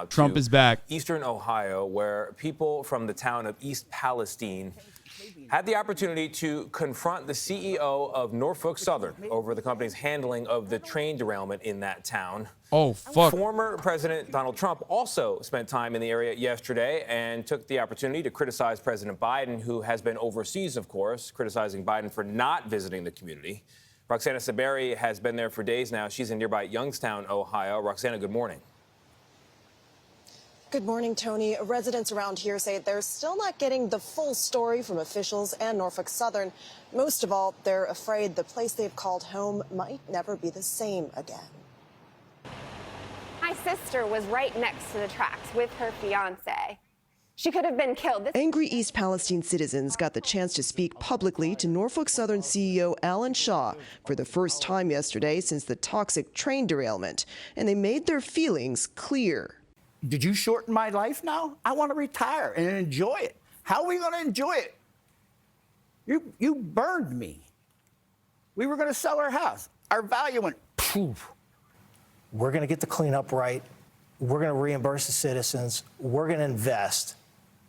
now Trump to is back. Eastern Ohio, where people from the town of East Palestine had the opportunity to confront the CEO of Norfolk Southern over the company's handling of the train derailment in that town. Oh, fuck. Former President Donald Trump also spent time in the area yesterday and took the opportunity to criticize President Biden, who has been overseas, of course, criticizing Biden for not visiting the community. Roxana Saberi has been there for days now. She's in nearby Youngstown, Ohio. Roxana, good morning. Good morning, Tony. Residents around here say they're still not getting the full story from officials and Norfolk Southern. Most of all, they're afraid the place they've called home might never be the same again. My sister was right next to the tracks with her fiance. She could have been killed. Angry East Palestine citizens got the chance to speak publicly to Norfolk Southern CEO Alan Shaw for the first time yesterday since the toxic train derailment, and they made their feelings clear. Did you shorten my life now? I want to retire and enjoy it. How are we going to enjoy it? You burned me. We were going to sell our house. Our value went poof. We're going to get the cleanup right. We're going to reimburse the citizens. We're going to invest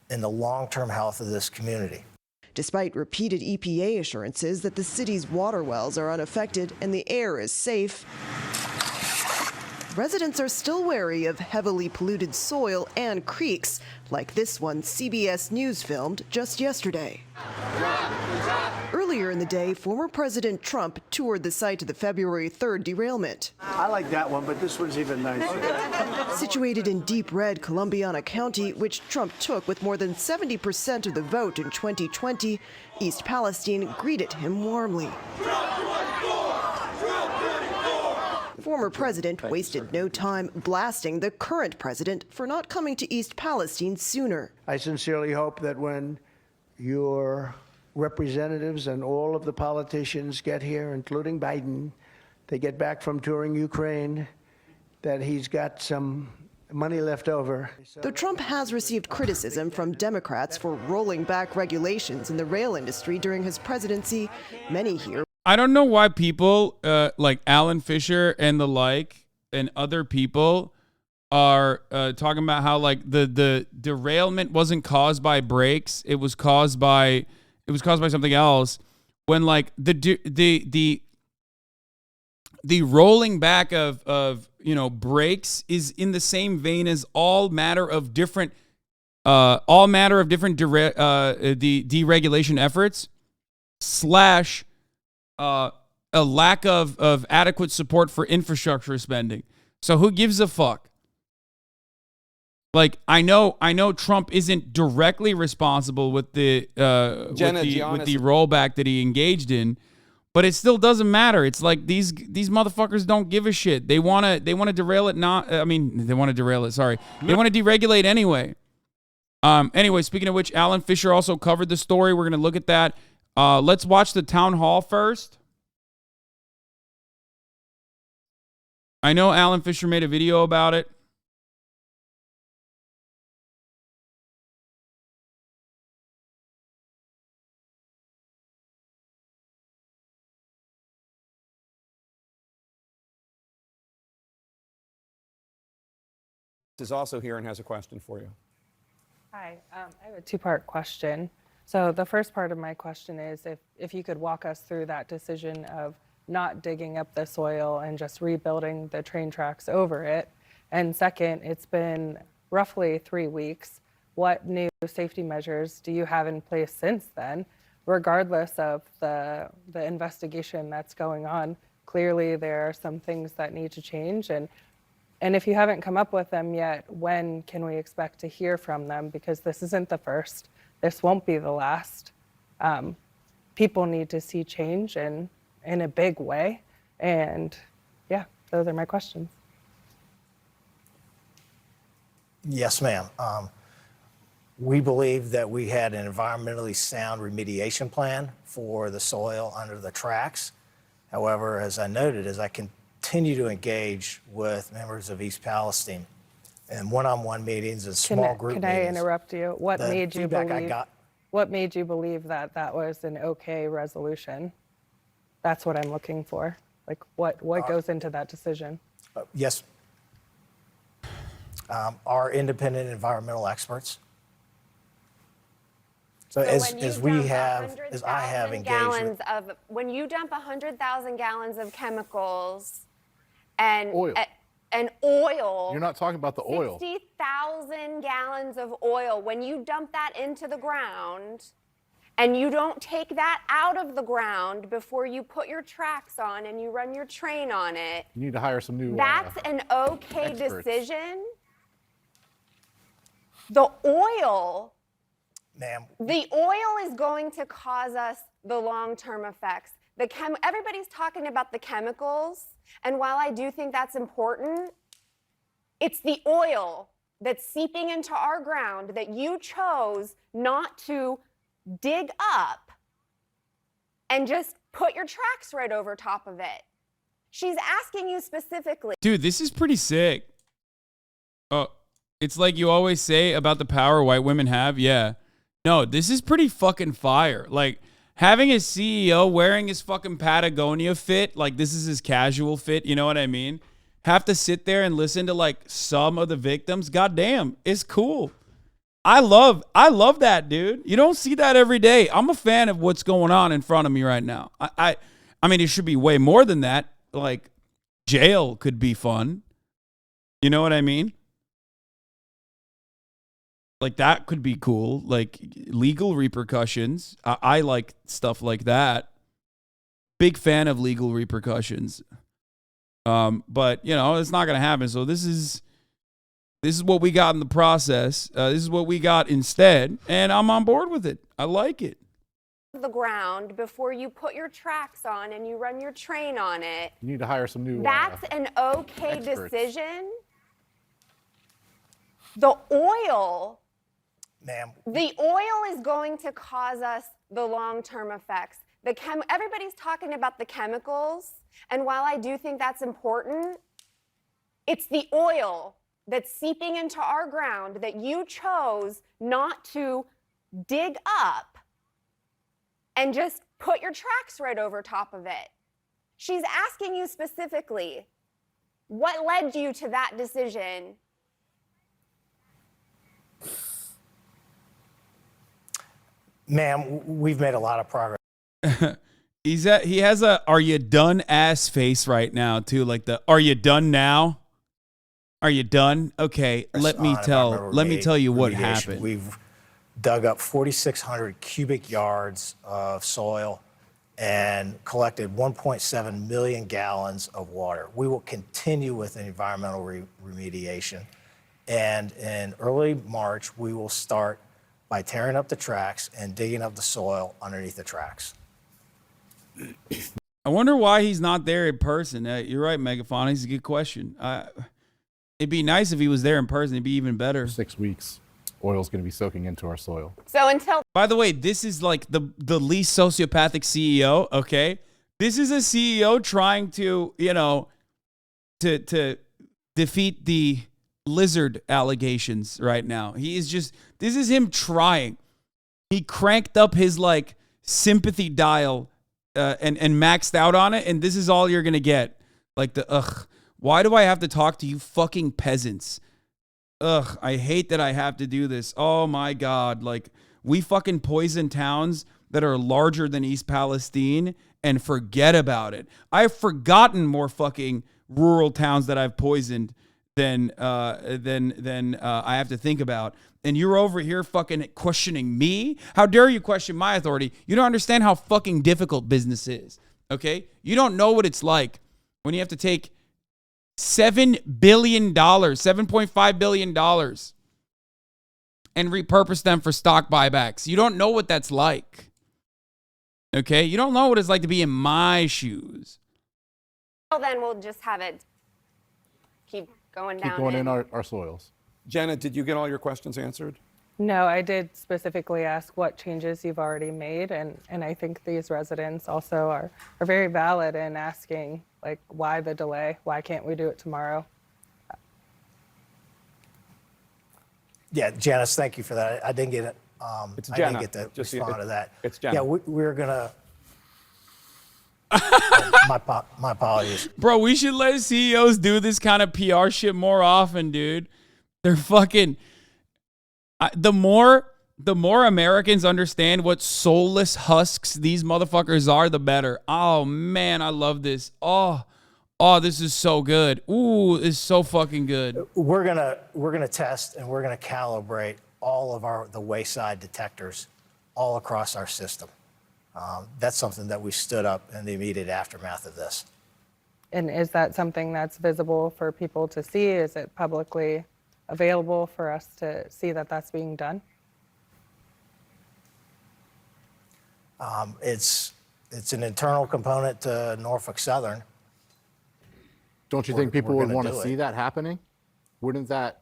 in the long-term health of this community. Despite repeated EPA assurances that the city's water wells are unaffected and the air is safe, residents are still wary of heavily polluted soil and creeks, like this one CBS News filmed just yesterday. Earlier in the day, former President Trump toured the site of the February 3rd derailment. I like that one, but this one's even nicer. Situated in deep red Columbiana County, which Trump took with more than 70% of the vote in 2020, East Palestine greeted him warmly. Former president wasted no time blasting the current president for not coming to East Palestine sooner. I sincerely hope that when your representatives and all of the politicians get here, including Biden, they get back from touring Ukraine, that he's got some money left over. Though Trump has received criticism from Democrats for rolling back regulations in the rail industry during his presidency, many here. I don't know why people like Alan Fisher and the like and other people are talking about how like the derailment wasn't caused by brakes. It was caused by something else. When like the rolling back of brakes is in the same vein as all matter of different deregulation efforts / a lack of adequate support for infrastructure spending. So who gives a fuck? Like I know Trump isn't directly responsible with the rollback that he engaged in, but it still doesn't matter. It's like these motherfuckers don't give a shit. They want to derail it. They want to derail it. Sorry, they want to deregulate anyway. Anyway, speaking of which, Alan Fisher also covered the story. We're gonna look at that. Let's watch the town hall first. I know Alan Fisher made a video about it. Is also here and has a question for you. Hi, I have a two-part question. So the first part of my question is if you could walk us through that decision of not digging up the soil and just rebuilding the train tracks over it. And second, it's been roughly 3 weeks. What new safety measures do you have in place since then, regardless of the investigation that's going on? Clearly, there are some things that need to change. And if you haven't come up with them yet, when can we expect to hear from them? Because this isn't the first. This won't be the last. People need to see change in a big way. And yeah, those are my questions. Yes, ma'am. We believe that we had an environmentally sound remediation plan for the soil under the tracks. However, as I noted, as I continue to engage with members of East Palestine in one-on-one meetings and small group meetings. Can I interrupt you? What made you believe that that was an okay resolution? That's what I'm looking for. Like what goes into that decision? Yes. are independent environmental experts. So when as you we dump have, as I have 100,000 engaged with, gallons of, when you dump 100,000 gallons of chemicals and Oil. And oil. You're not talking about the oil. 60,000 gallons of oil. When you dump that into the ground and you don't take that out of the ground before you put your tracks on and you run your train on it, You need to hire some new. that's an okay experts. decision. The oil, ma'am, the oil is going to cause us the long-term effects. Everybody's talking about the chemicals, and while I do think that's important, it's the oil that's seeping into our ground that you chose not to dig up and just put your tracks right over top of it. She's asking you specifically. Dude, this is pretty sick. Oh, it's like you always say about the power white women have. Yeah. No, this is pretty fucking fire. Like, having a CEO wearing his fucking Patagonia fit, like this is his casual fit, you know what I mean? Have to sit there and listen to like some of the victims. Goddamn, it's cool. I love that, dude. You don't see that every day. I'm a fan of what's going on in front of me right now. I mean, it should be way more than that. Like, jail could be fun. You know what I mean? Like, that could be cool. Like, legal repercussions. I like stuff like that. Big fan of legal repercussions. But, you know, it's not going to happen. So this is what we got in the process. This is what we got instead. And I'm on board with it. I like it. The ground before you put your tracks on and you run your train on it. You need to hire some new. That's an okay experts. decision. The oil. ma'am, The oil is going to cause us the long-term effects. Everybody's talking about the chemicals, and while I do think that's important, it's the oil that's seeping into our ground that you chose not to dig up and just put your tracks right over top of it. She's asking you specifically, what led you to that decision? ma'am, we've made a lot of progress. He has a "Are you done?" ass face right now too, like the "Are you done now? Are you done?" Okay, let me tell you what happened. We've dug up 4,600 cubic yards of soil and collected 1.7 million gallons of water. We will continue with environmental remediation, and in early March we will start by tearing up the tracks and digging up the soil underneath the tracks. I wonder why he's not there in person. You're right, Megaphon. It's a good question. It'd be nice if he was there in person. It'd be even better. 6 weeks, oil's going to be soaking into our soil. So until By the way, this is like the least sociopathic CEO, okay? This is a CEO trying to, you know, to defeat the lizard allegations right now. This is him trying. He cranked up his like sympathy dial and maxed out on it, and this is all you're gonna get. Like why do I have to talk to you fucking peasants? I hate that I have to do this. Oh my God. Like, we fucking poison towns that are larger than East Palestine and forget about it. I've forgotten more fucking rural towns that I've poisoned than I have to think about. And you're over here fucking questioning me? How dare you question my authority? You don't understand how fucking difficult business is, okay? You don't know what it's like when you have to take $7 billion, $7.5 billion and repurpose them for stock buybacks. You don't know what that's like, okay? You don't know what it's like to be in my shoes. well, then we'll just have it keep going down. Keep going in our soils. Janet, did you get all your questions answered? No, I did specifically ask what changes you've already made, and I think these residents also are very valid in asking, like, why the delay? Why can't we do it tomorrow? Yeah, Janice, thank you for that. I didn't get it. It's I Jenna. didn't get to Just respond to that. it's Jenna. Yeah, we're gonna. My apologies. Bro, we should let CEOs do this kind of PR shit more often, dude. They're fucking. The more Americans understand what soulless husks these motherfuckers are, the better. Oh man, I love this. Oh, this is so good. Ooh, it's so fucking good. We're gonna test and we're gonna calibrate all of the wayside detectors all across our system. That's something that we stood up in the immediate aftermath of this. And is that something that's visible for people to see? Is it publicly available for us to see that that's being done? It's an internal component to Norfolk Southern. Don't you think people would gonna want to do see it. that happening? Wouldn't that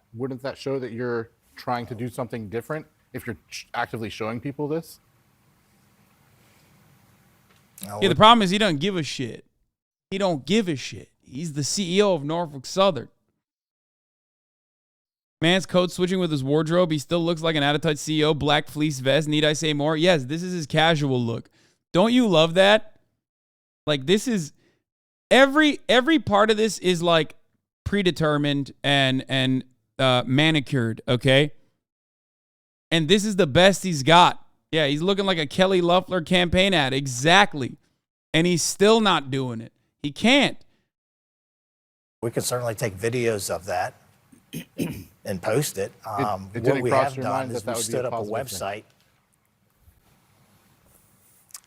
show that you're trying to do something different if you're actively showing people this? Yeah, the problem is he doesn't give a shit. He don't give a shit. He's the CEO of Norfolk Southern. Man's code switching with his wardrobe. He still looks like an out-of-touch CEO. Black fleece vest. Need I say more? Yes, this is his casual look. Don't you love that? Like, this is every part of this is like predetermined and manicured. Okay, and this is the best he's got. Yeah, he's looking like a Kelly Loeffler campaign ad. Exactly, and he's still not doing it. He can't. We can certainly take videos of that and post it. It What didn't we cross have your done mind is that we would be stood a up a positive website.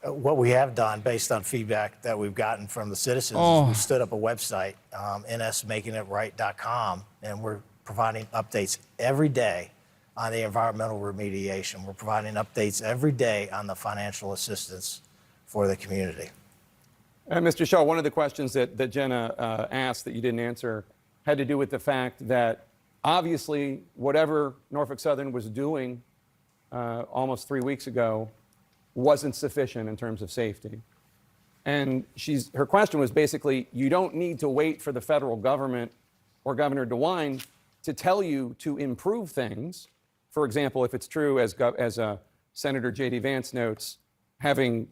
What we have done, based on feedback that we've gotten from the citizens, is we stood up a website, nsmakingitright.com, and we're providing updates every day on the environmental remediation. We're providing updates every day on the financial assistance for the community. Mr. Shaw, one of the questions that Jenna asked that you didn't answer had to do with the fact that obviously whatever Norfolk Southern was doing almost 3 weeks ago wasn't sufficient in terms of safety. And her question was basically, you don't need to wait for the federal government or Governor DeWine to tell you to improve things. For example, if it's true, as Senator J.D. Vance notes, having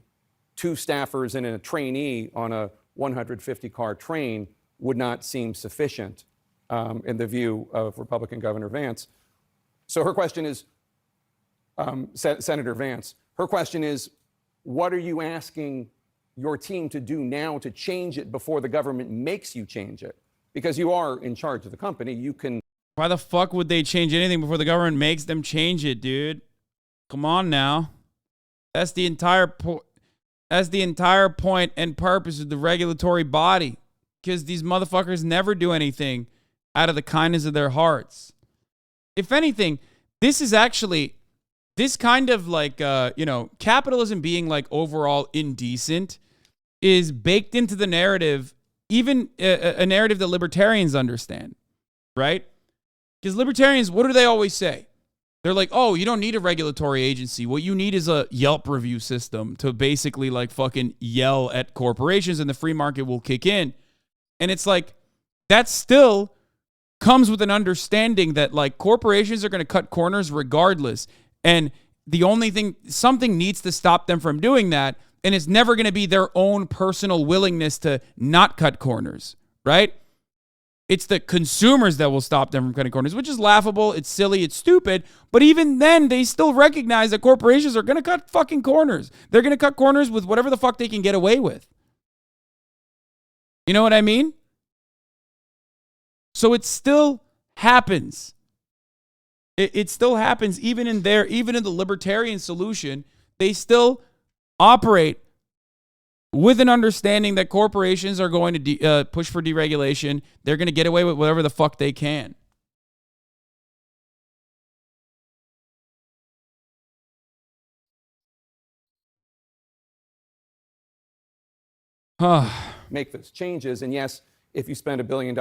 2 staffers and a trainee on a 150-car train would not seem sufficient in the view of Republican Governor Vance. So her question is, Senator Vance, her question is, what are you asking your team to do now to change it before the government makes you change it? Because you are in charge of the company. You can. Why the fuck would they change anything before the government makes them change it, dude? Come on now. That's the entire point and purpose of the regulatory body. Because these motherfuckers never do anything out of the kindness of their hearts. If anything, this is actually, this kind of like, capitalism being like overall indecent is baked into the narrative, even a narrative that libertarians understand, right? Because libertarians, what do they always say? They're like, oh, you don't need a regulatory agency. What you need is a Yelp review system to basically like fucking yell at corporations and the free market will kick in. And it's like, that still comes with an understanding that like corporations are going to cut corners regardless. And the only thing, something needs to stop them from doing that. And it's never going to be their own personal willingness to not cut corners, right? It's the consumers that will stop them from cutting corners, which is laughable. It's silly. It's stupid. But even then, they still recognize that corporations are going to cut fucking corners. They're going to cut corners with whatever the fuck they can get away with. You know what I mean? So it still happens. It still happens even in the libertarian solution. They still operate with an understanding that corporations are going to push for deregulation. They're going to get away with whatever the fuck they can. Make those changes. And yes, if you spend $1 billion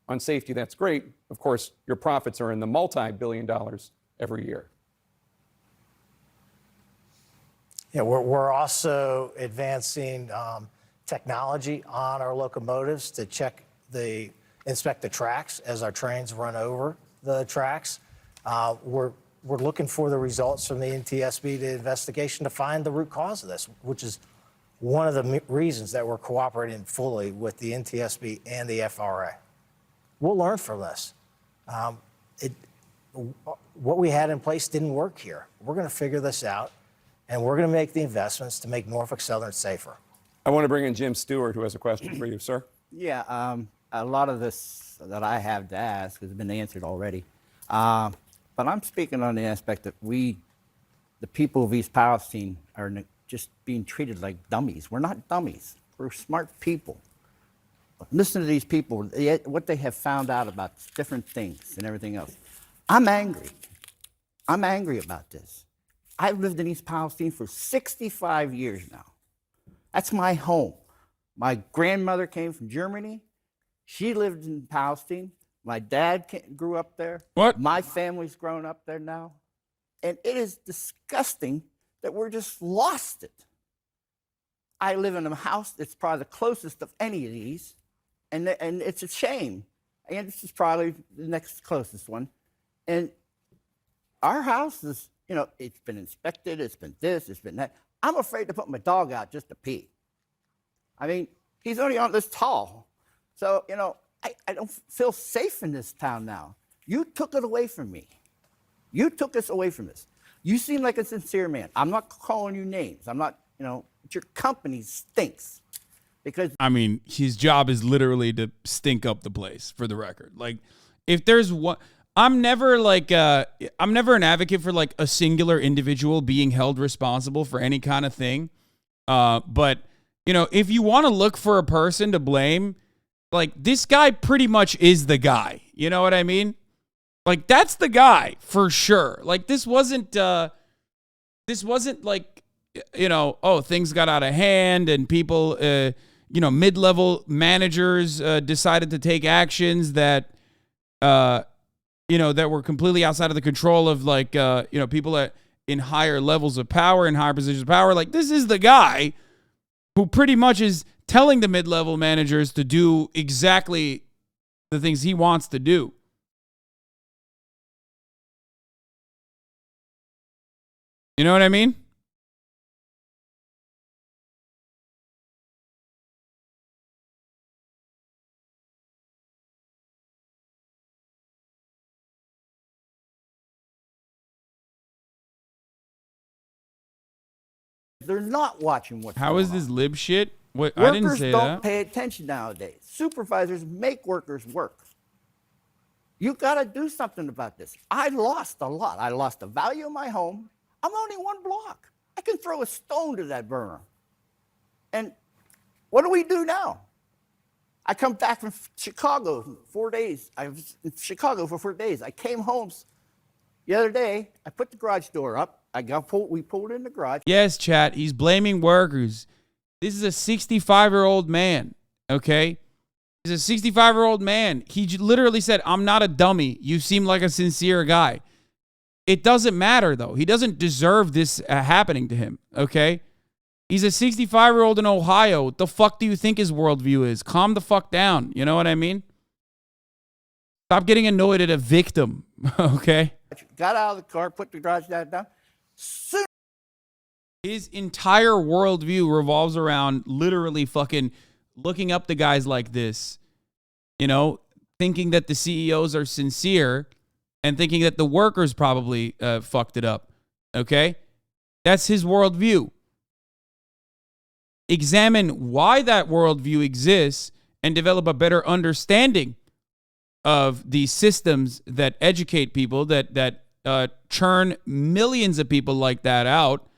on safety, that's great. Of course, your profits are in the multi-billion dollars every year. Yeah, we're also advancing technology on our locomotives to inspect the tracks as our trains run over the tracks. We're looking for the results from the NTSB, the investigation, to find the root cause of this, which is one of the reasons that we're cooperating fully with the NTSB and the FRA. We'll learn from this. what we had in place didn't work here. We're going to figure this out, and we're going to make the investments to make Norfolk Southern safer. I want to bring in Jim Stewart, who has a question for you, sir. Yeah, a lot of this that I have to ask has been answered already. But I'm speaking on the aspect that the people of East Palestine, are just being treated like dummies. We're not dummies. We're smart people. Listen to these people, what they have found out about different things and everything else. I'm angry. I'm angry about this. I've lived in East Palestine for 65 years now. That's my home. My grandmother came from Germany. She lived in Palestine. My dad grew up there. What? My family's grown up there now. And it is disgusting that we're just lost it. I live in a house that's probably the closest of any of these, and it's a shame. And this is probably the next closest one. And our house is, you know, it's been inspected, it's been this, it's been that. I'm afraid to put my dog out just to pee. I mean, he's only on this tall. So, you know, I don't feel safe in this town now. You took it away from me. You took us away from this. You seem like a sincere man. I'm not calling you names. I'm not, you know, but your company stinks. Because I mean, his job is literally to stink up the place, for the record. Like, if there's one, I'm never an advocate for like a singular individual being held responsible for any kind of thing. But, you know, if you want to look for a person to blame, like, this guy pretty much is the guy. You know what I mean? Like, that's the guy for sure. Like, this wasn't like, you know, oh, things got out of hand and people, you know, mid-level managers decided to take actions that, you know, that were completely outside of the control of, like, you know, people in higher levels of power, in higher positions of power. Like, this is the guy who pretty much is telling the mid-level managers to do exactly the things he wants to do. You know what I mean? they're not watching what's How going is this on. lib shit? What? I didn't Workers say don't that. pay attention nowadays. Supervisors make workers work. You got to do something about this. I lost a lot. I lost the value of my home. I'm only one block. I can throw a stone to that burner. And what do we do now? I come back from Chicago 4 days. I was in Chicago for 4 days. I came home the other day. I put the garage door up. We pulled in the garage. Yes, chat. He's blaming workers. This is a 65-year-old man, okay? He's a 65-year-old man. He literally said, I'm not a dummy. You seem like a sincere guy. It doesn't matter, though. He doesn't deserve this happening to him, okay? He's a 65-year-old in Ohio. What the fuck do you think his worldview is? Calm the fuck down. You know what I mean? Stop getting annoyed at a victim, okay? Got out of the car, put the garage down. Soon His entire worldview revolves around literally fucking looking up to guys like this, you know, thinking that the CEOs are sincere and thinking that the workers probably fucked it up, okay? That's his worldview. Examine why that worldview exists and develop a better understanding of the systems that educate people, that churn millions of people like that out.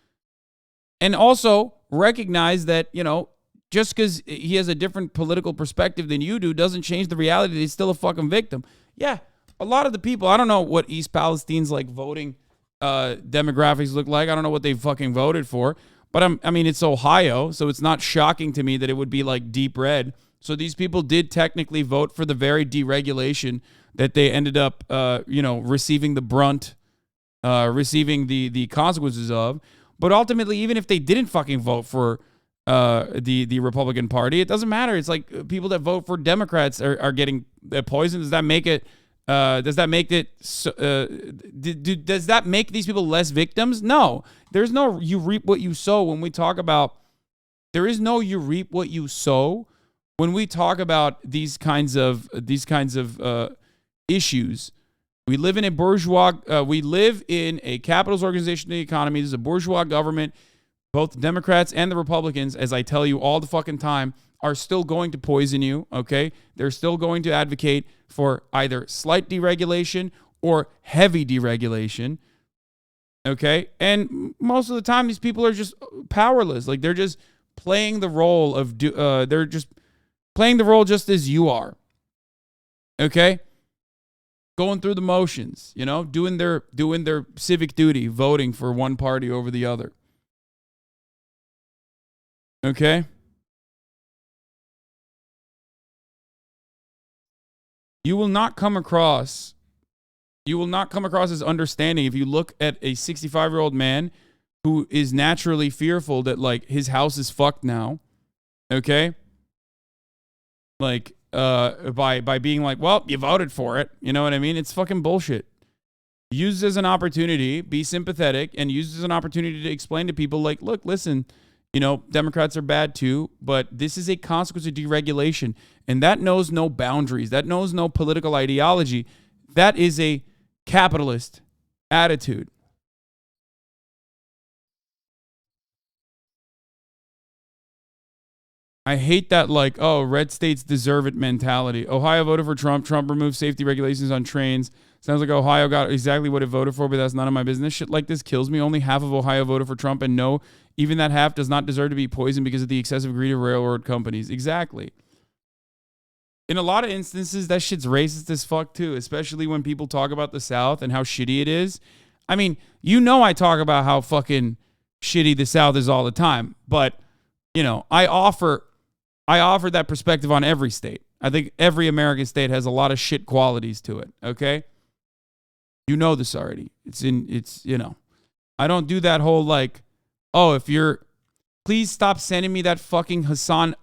And also recognize that, you know, just because he has a different political perspective than you do doesn't change the reality that he's still a fucking victim. Yeah, a lot of the people, I don't know what East Palestine's like voting demographics look like. I don't know what they fucking voted for. But I mean, it's Ohio, so it's not shocking to me that it would be like deep red. So these people did technically vote for the very deregulation that they ended up, you know, receiving the brunt, receiving the consequences of. But ultimately, even if they didn't fucking vote for the Republican Party, it doesn't matter. It's like people that vote for Democrats are getting poisoned. Does that make it? Does that make these people less victims? No. There's no you reap what you sow when we talk about. There is no you reap what you sow when we talk about these kinds of issues. We live in a bourgeois, we live in a capitalist organization of the economy. This is a bourgeois government. Both the Democrats and the Republicans, as I tell you all the fucking time, are still going to poison you, okay? They're still going to advocate for either slight deregulation or heavy deregulation, okay? And most of the time, these people are just powerless. Like, they're just playing the role of, they're just playing the role just as you are, okay? Going through the motions, you know, doing their civic duty, voting for one party over the other. Okay? You will not come across as understanding if you look at a 65-year-old man who is naturally fearful that, like, his house is fucked now. Okay? Like, by being like, well, you voted for it. You know what I mean? It's fucking bullshit. Use it as an opportunity, be sympathetic, and use it as an opportunity to explain to people, like, look, listen, you know, Democrats are bad too, but this is a consequence of deregulation, and that knows no boundaries. That knows no political ideology. That is a capitalist attitude. I hate that, like, oh, red states deserve it mentality. Ohio voted for Trump. Trump removed safety regulations on trains. Sounds like Ohio got exactly what it voted for, but that's none of my business. Shit like this kills me. Only half of Ohio voted for Trump, and no, even that half does not deserve to be poisoned because of the excessive greed of railroad companies. Exactly. In a lot of instances, that shit's racist as fuck too, especially when people talk about the South and how shitty it is. I mean, you know I talk about how fucking shitty the South is all the time, but, you know, I offer that perspective on every state. I think every American state has a lot of shit qualities to it, okay? You know this already. It's, you know. I don't do that whole, like, oh, please stop sending me that fucking Hasan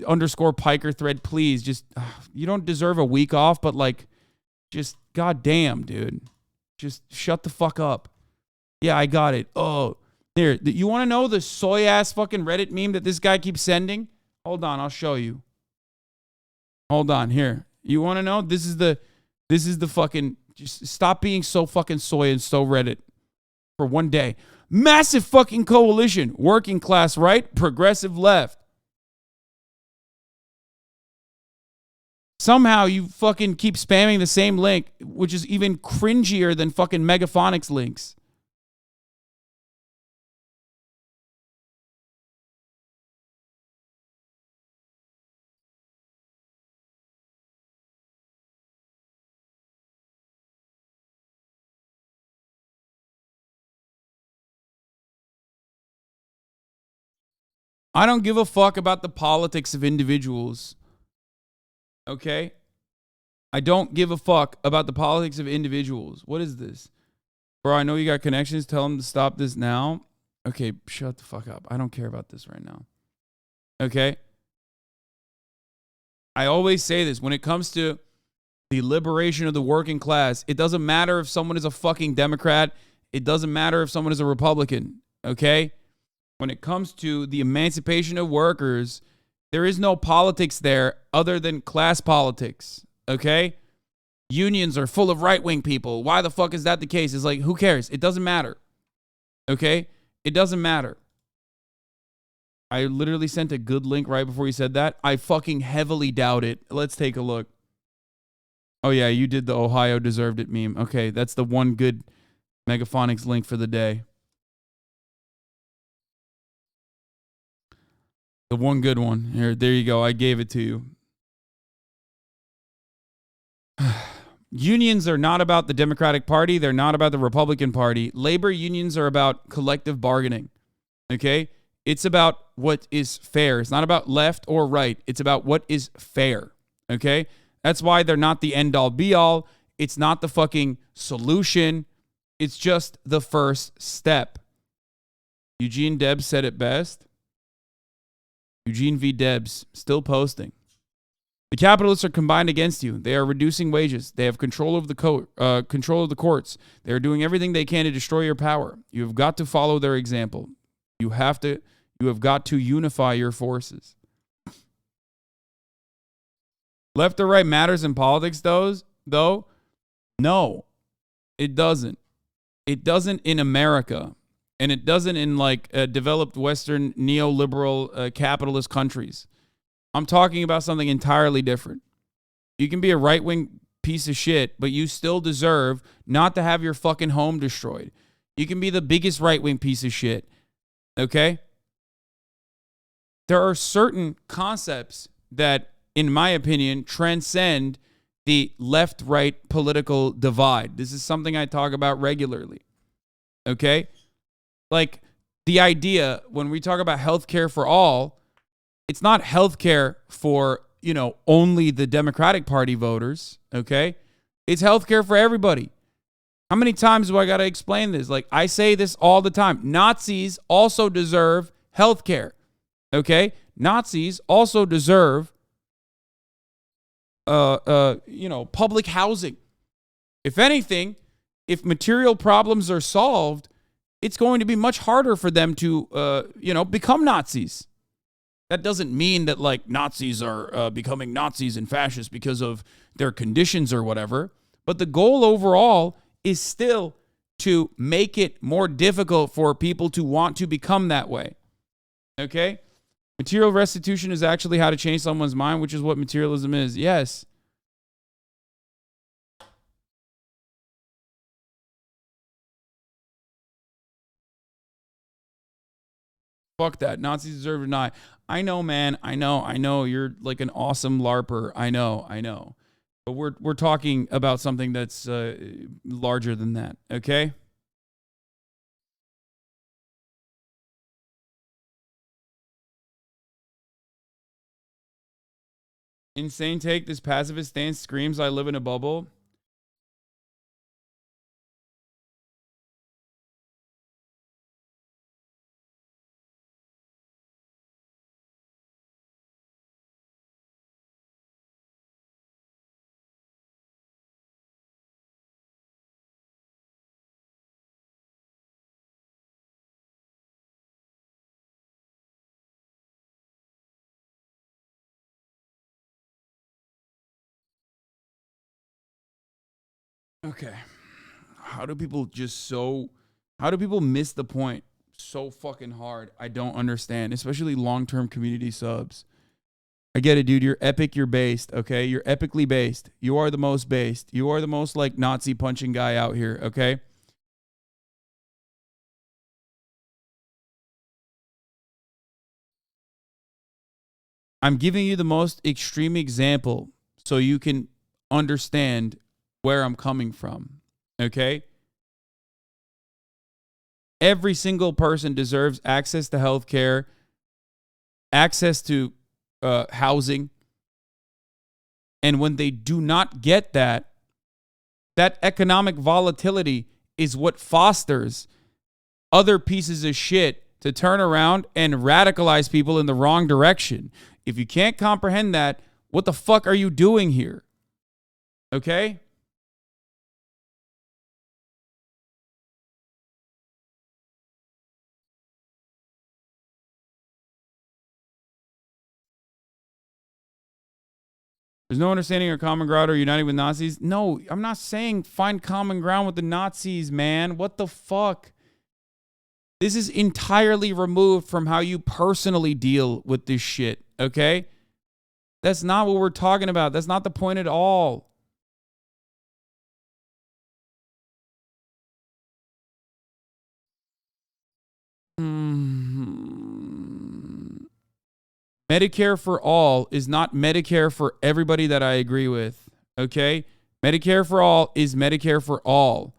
underscore Piker thread, please. Just, you don't deserve a week off, but, like, just, goddamn, dude. Just shut the fuck up. Yeah, I got it. Oh, there. You want to know the soy-ass fucking Reddit meme that this guy keeps sending? Hold on, I'll show you. Hold on, here. You want to know? This is the fucking, just stop being so fucking soy and so Reddit for one day. Massive fucking coalition. Working class right, progressive left. Somehow you fucking keep spamming the same link, which is even cringier than fucking Megaphonics links. I don't give a fuck about the politics of individuals. Okay? I don't give a fuck about the politics of individuals. What is this? Bro, I know you got connections. Tell them to stop this now. Okay, shut the fuck up. I don't care about this right now. Okay? I always say this. When it comes to the liberation of the working class, it doesn't matter if someone is a fucking Democrat. It doesn't matter if someone is a Republican. Okay? When it comes to the emancipation of workers, there is no politics there other than class politics, okay? Unions are full of right-wing people. Why the fuck is that the case? It's like, who cares? It doesn't matter, okay? It doesn't matter. I literally sent a good link right before you said that. I fucking heavily doubt it. Let's take a look. Oh, yeah, you did the Ohio deserved it meme. Okay, that's the one good Megaphonics link for the day. The one good one. Here, there you go. I gave it to you. Unions are not about the Democratic Party. They're not about the Republican Party. Labor unions are about collective bargaining. Okay? It's about what is fair. It's not about left or right. It's about what is fair. Okay? That's why they're not the end-all be-all. It's not the fucking solution. It's just the first step. Eugene Debs said it best. Eugene V. Debs, still posting. The capitalists are combined against you. They are reducing wages. They have control of the courts. They are doing everything they can to destroy your power. You have got to follow their example. You have got to unify your forces. Left or right matters in politics, though. No, it doesn't. It doesn't in America. And it doesn't in like developed Western neoliberal capitalist countries. I'm talking about something entirely different. You can be a right-wing piece of shit, but you still deserve not to have your fucking home destroyed. You can be the biggest right-wing piece of shit. Okay? There are certain concepts that, in my opinion, transcend the left-right political divide. This is something I talk about regularly. Okay? Like the idea when we talk about healthcare for all, it's not healthcare for, only the Democratic Party voters, okay? It's healthcare for everybody. How many times do I got to explain this? Like I say this all the time. Nazis also deserve healthcare. Okay? Nazis also deserve public housing. If anything, if material problems are solved, it's going to be much harder for them to, become Nazis. That doesn't mean that, like, Nazis are becoming Nazis and fascists because of their conditions or whatever. But the goal overall is still to make it more difficult for people to want to become that way. Okay? Material restitution is actually how to change someone's mind, which is what materialism is. Yes. Fuck that. Nazis deserve to die. I know, man. I know. You're like an awesome LARPer. I know. But we're talking about something that's larger than that. Okay? Insane take. This pacifist stance screams, I live in a bubble. Okay. How do people miss the point so fucking hard? I don't understand, especially long-term community subs. I get it, dude. You're epic. You're based. Okay. You're epically based. You are the most based. You are the most like Nazi punching guy out here. Okay. I'm giving you the most extreme example so you can understand where I'm coming from. Okay. Every single person deserves access to healthcare, access to housing. And when they do not get that, that economic volatility is what fosters other pieces of shit to turn around and radicalize people in the wrong direction. If you can't comprehend that, what the fuck are you doing here? Okay? There's no understanding or common ground or uniting with Nazis. No, I'm not saying find common ground with the Nazis, man. What the fuck? This is entirely removed from how you personally deal with this shit, okay? That's not what we're talking about. That's not the point at all. Medicare for all is not Medicare for everybody that I agree with, okay? Medicare for all is Medicare for all.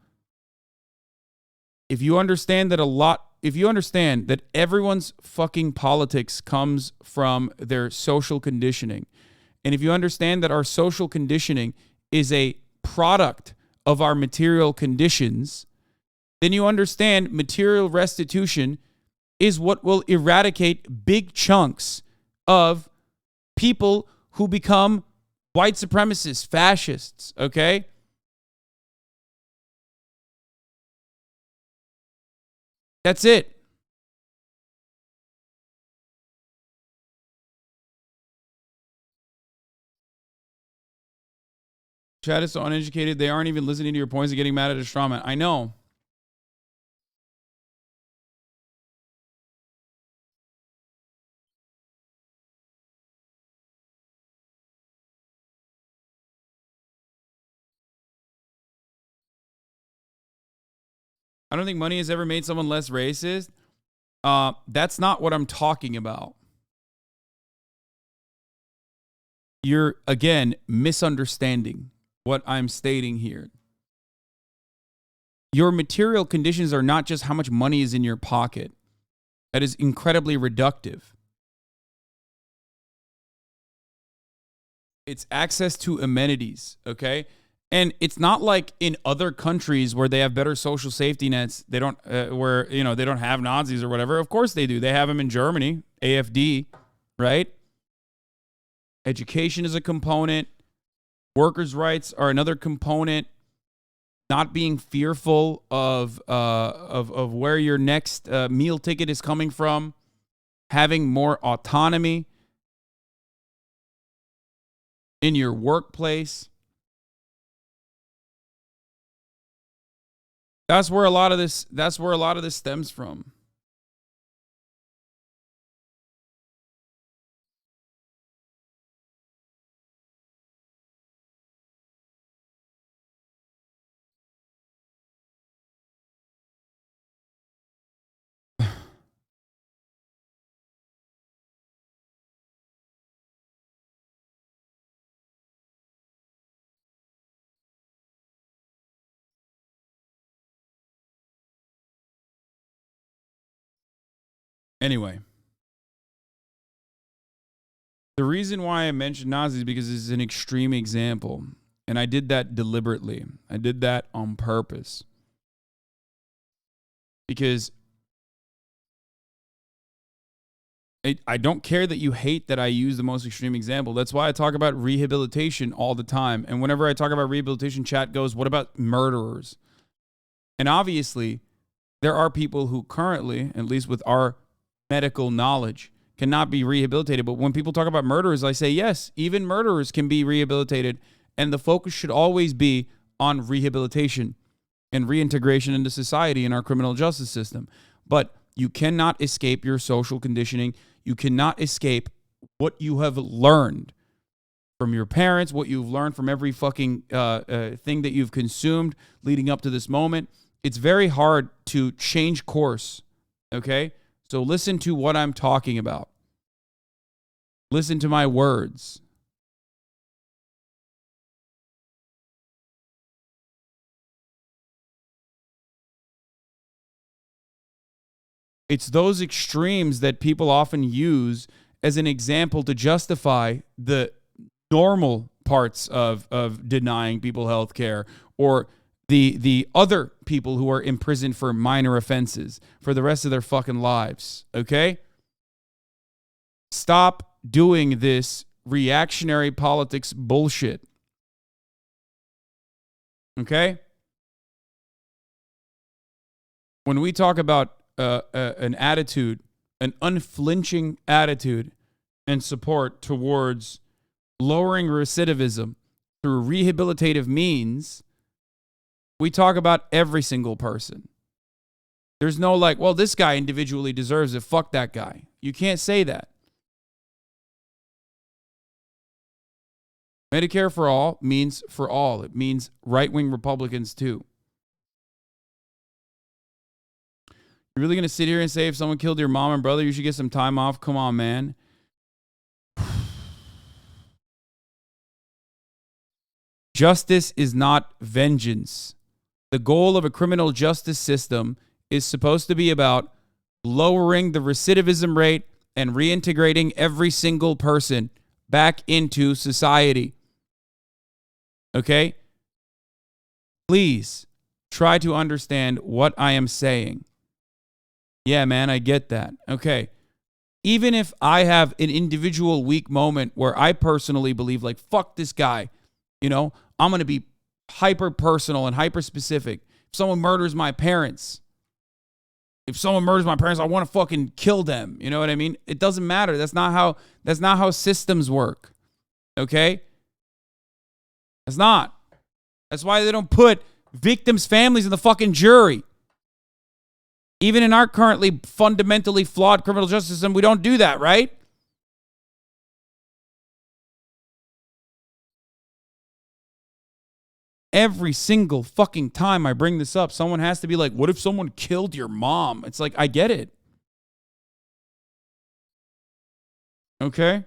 If you understand that everyone's fucking politics comes from their social conditioning, and if you understand that our social conditioning is a product of our material conditions, then you understand material restitution is what will eradicate big chunks of people who become white supremacists, fascists, okay? That's it. Chat is so uneducated. They aren't even listening to your points and getting mad at a straw man. I know. I don't think money has ever made someone less racist. That's not what I'm talking about. You're, again, misunderstanding what I'm stating here. Your material conditions are not just how much money is in your pocket. That is incredibly reductive. It's access to amenities, okay? And it's not like in other countries where they have better social safety nets. They don't, where, you know, they don't have Nazis or whatever. Of course they do. They have them in Germany, AFD, right? Education is a component. Workers' rights are another component. Not being fearful of where your next meal ticket is coming from. Having more autonomy in your workplace. That's where a lot of this stems from. Anyway, the reason why I mentioned Nazis is because this is an extreme example. And I did that deliberately. I did that on purpose. Because I don't care that you hate that I use the most extreme example. That's why I talk about rehabilitation all the time. And whenever I talk about rehabilitation, chat goes, what about murderers? And obviously, there are people who currently, at least with our medical knowledge, cannot be rehabilitated. But when people talk about murderers, I say, yes, even murderers can be rehabilitated. And the focus should always be on rehabilitation and reintegration into society in our criminal justice system. But you cannot escape your social conditioning. You cannot escape what you have learned from your parents, what you've learned from every fucking thing that you've consumed leading up to this moment. It's very hard to change course, okay? So listen to what I'm talking about. Listen to my words. It's those extremes that people often use as an example to justify the normal parts of denying people health care, or the other people who are imprisoned for minor offenses for the rest of their fucking lives, okay? Stop doing this reactionary politics bullshit, okay? When we talk about an attitude, an unflinching attitude and support towards lowering recidivism through rehabilitative means, we talk about every single person. There's no like, well, this guy individually deserves it. Fuck that guy. You can't say that. Medicare for all means for all. It means right-wing Republicans too. You're really going to sit here and say if someone killed your mom and brother, you should get some time off? Come on, man. Justice is not vengeance. The goal of a criminal justice system is supposed to be about lowering the recidivism rate and reintegrating every single person back into society. Okay? Please try to understand what I am saying. Yeah, man, I get that. Okay. Even if I have an individual weak moment where I personally believe, like, fuck this guy, you know, I'm going to be hyper personal and hyper specific. If someone murders my parents, I want to fucking kill them. You know what I mean? It doesn't matter. That's not how systems work. Okay? It's not. That's why they don't put victims' families in the fucking jury. Even in our currently fundamentally flawed criminal justice system, we don't do that, right? Every single fucking time I bring this up, someone has to be like, what if someone killed your mom? It's like, I get it. Okay?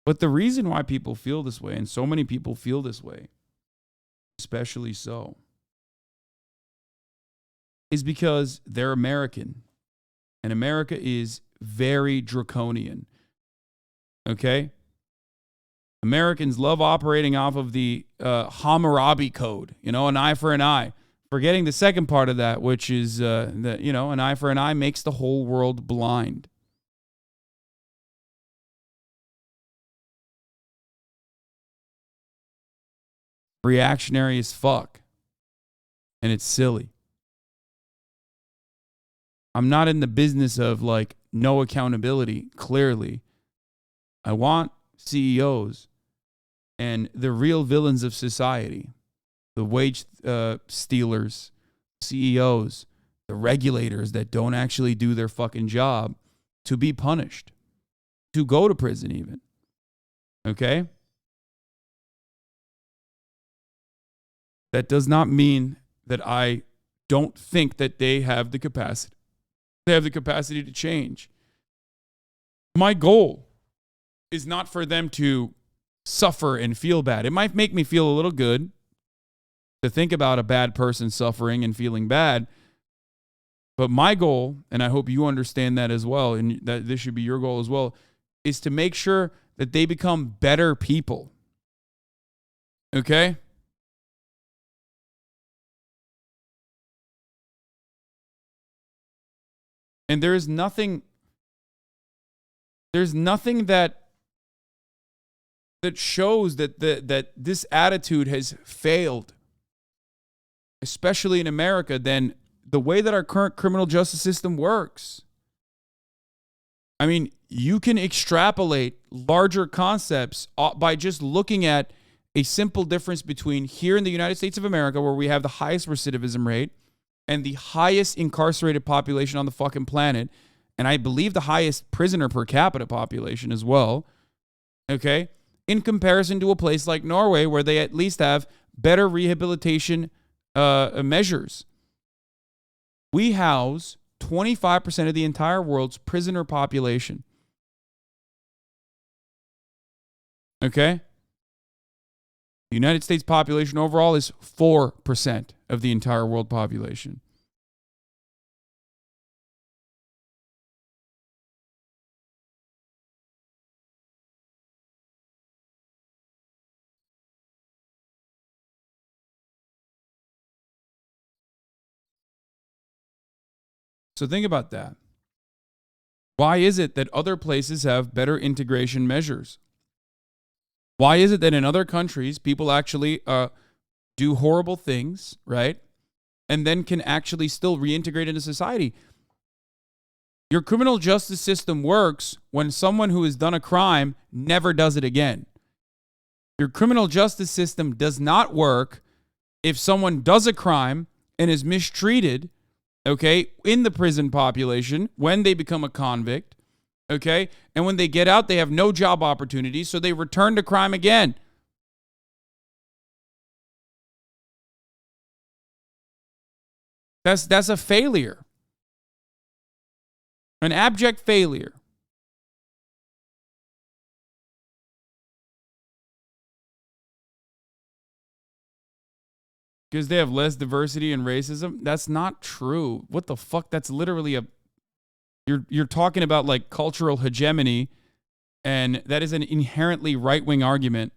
But the reason why people feel this way, and so many people feel this way, especially so, is because they're American. And America is very draconian. Okay? Americans love operating off of the HasanAbi code, an eye for an eye. Forgetting the second part of that, which is that, an eye for an eye makes the whole world blind. Reactionary as fuck. And it's silly. I'm not in the business of no accountability, clearly. I want CEOs and the real villains of society, the wage stealers, CEOs, the regulators that don't actually do their fucking job, to be punished, to go to prison even. Okay? That does not mean that I don't think that they have the capacity. They have the capacity to change. My goal is not for them to suffer and feel bad. It might make me feel a little good to think about a bad person suffering and feeling bad. But my goal, and I hope you understand that as well, and that this should be your goal as well, is to make sure that they become better people. Okay? And there's nothing that shows that this attitude has failed, especially in America, than the way that our current criminal justice system works. I mean, you can extrapolate larger concepts by just looking at a simple difference between here in the United States of America, where we have the highest recidivism rate and the highest incarcerated population on the fucking planet, and I believe the highest prisoner per capita population as well, okay, in comparison to a place like Norway, where they at least have better rehabilitation measures. We house 25% of the entire world's prisoner population. Okay? The United States population overall is 4% of the entire world population. So think about that. Why is it that other places have better integration measures? Why is it that in other countries, people actually do horrible things, right? And then can actually still reintegrate into society? Your criminal justice system works when someone who has done a crime never does it again. Your criminal justice system does not work if someone does a crime and is mistreated, okay, in the prison population when they become a convict, okay? And when they get out, they have no job opportunities, so they return to crime again. That's a failure. An abject failure. Because they have less diversity and racism? That's not true. What the fuck? That's literally you're talking about like cultural hegemony, and that is an inherently right-wing argument,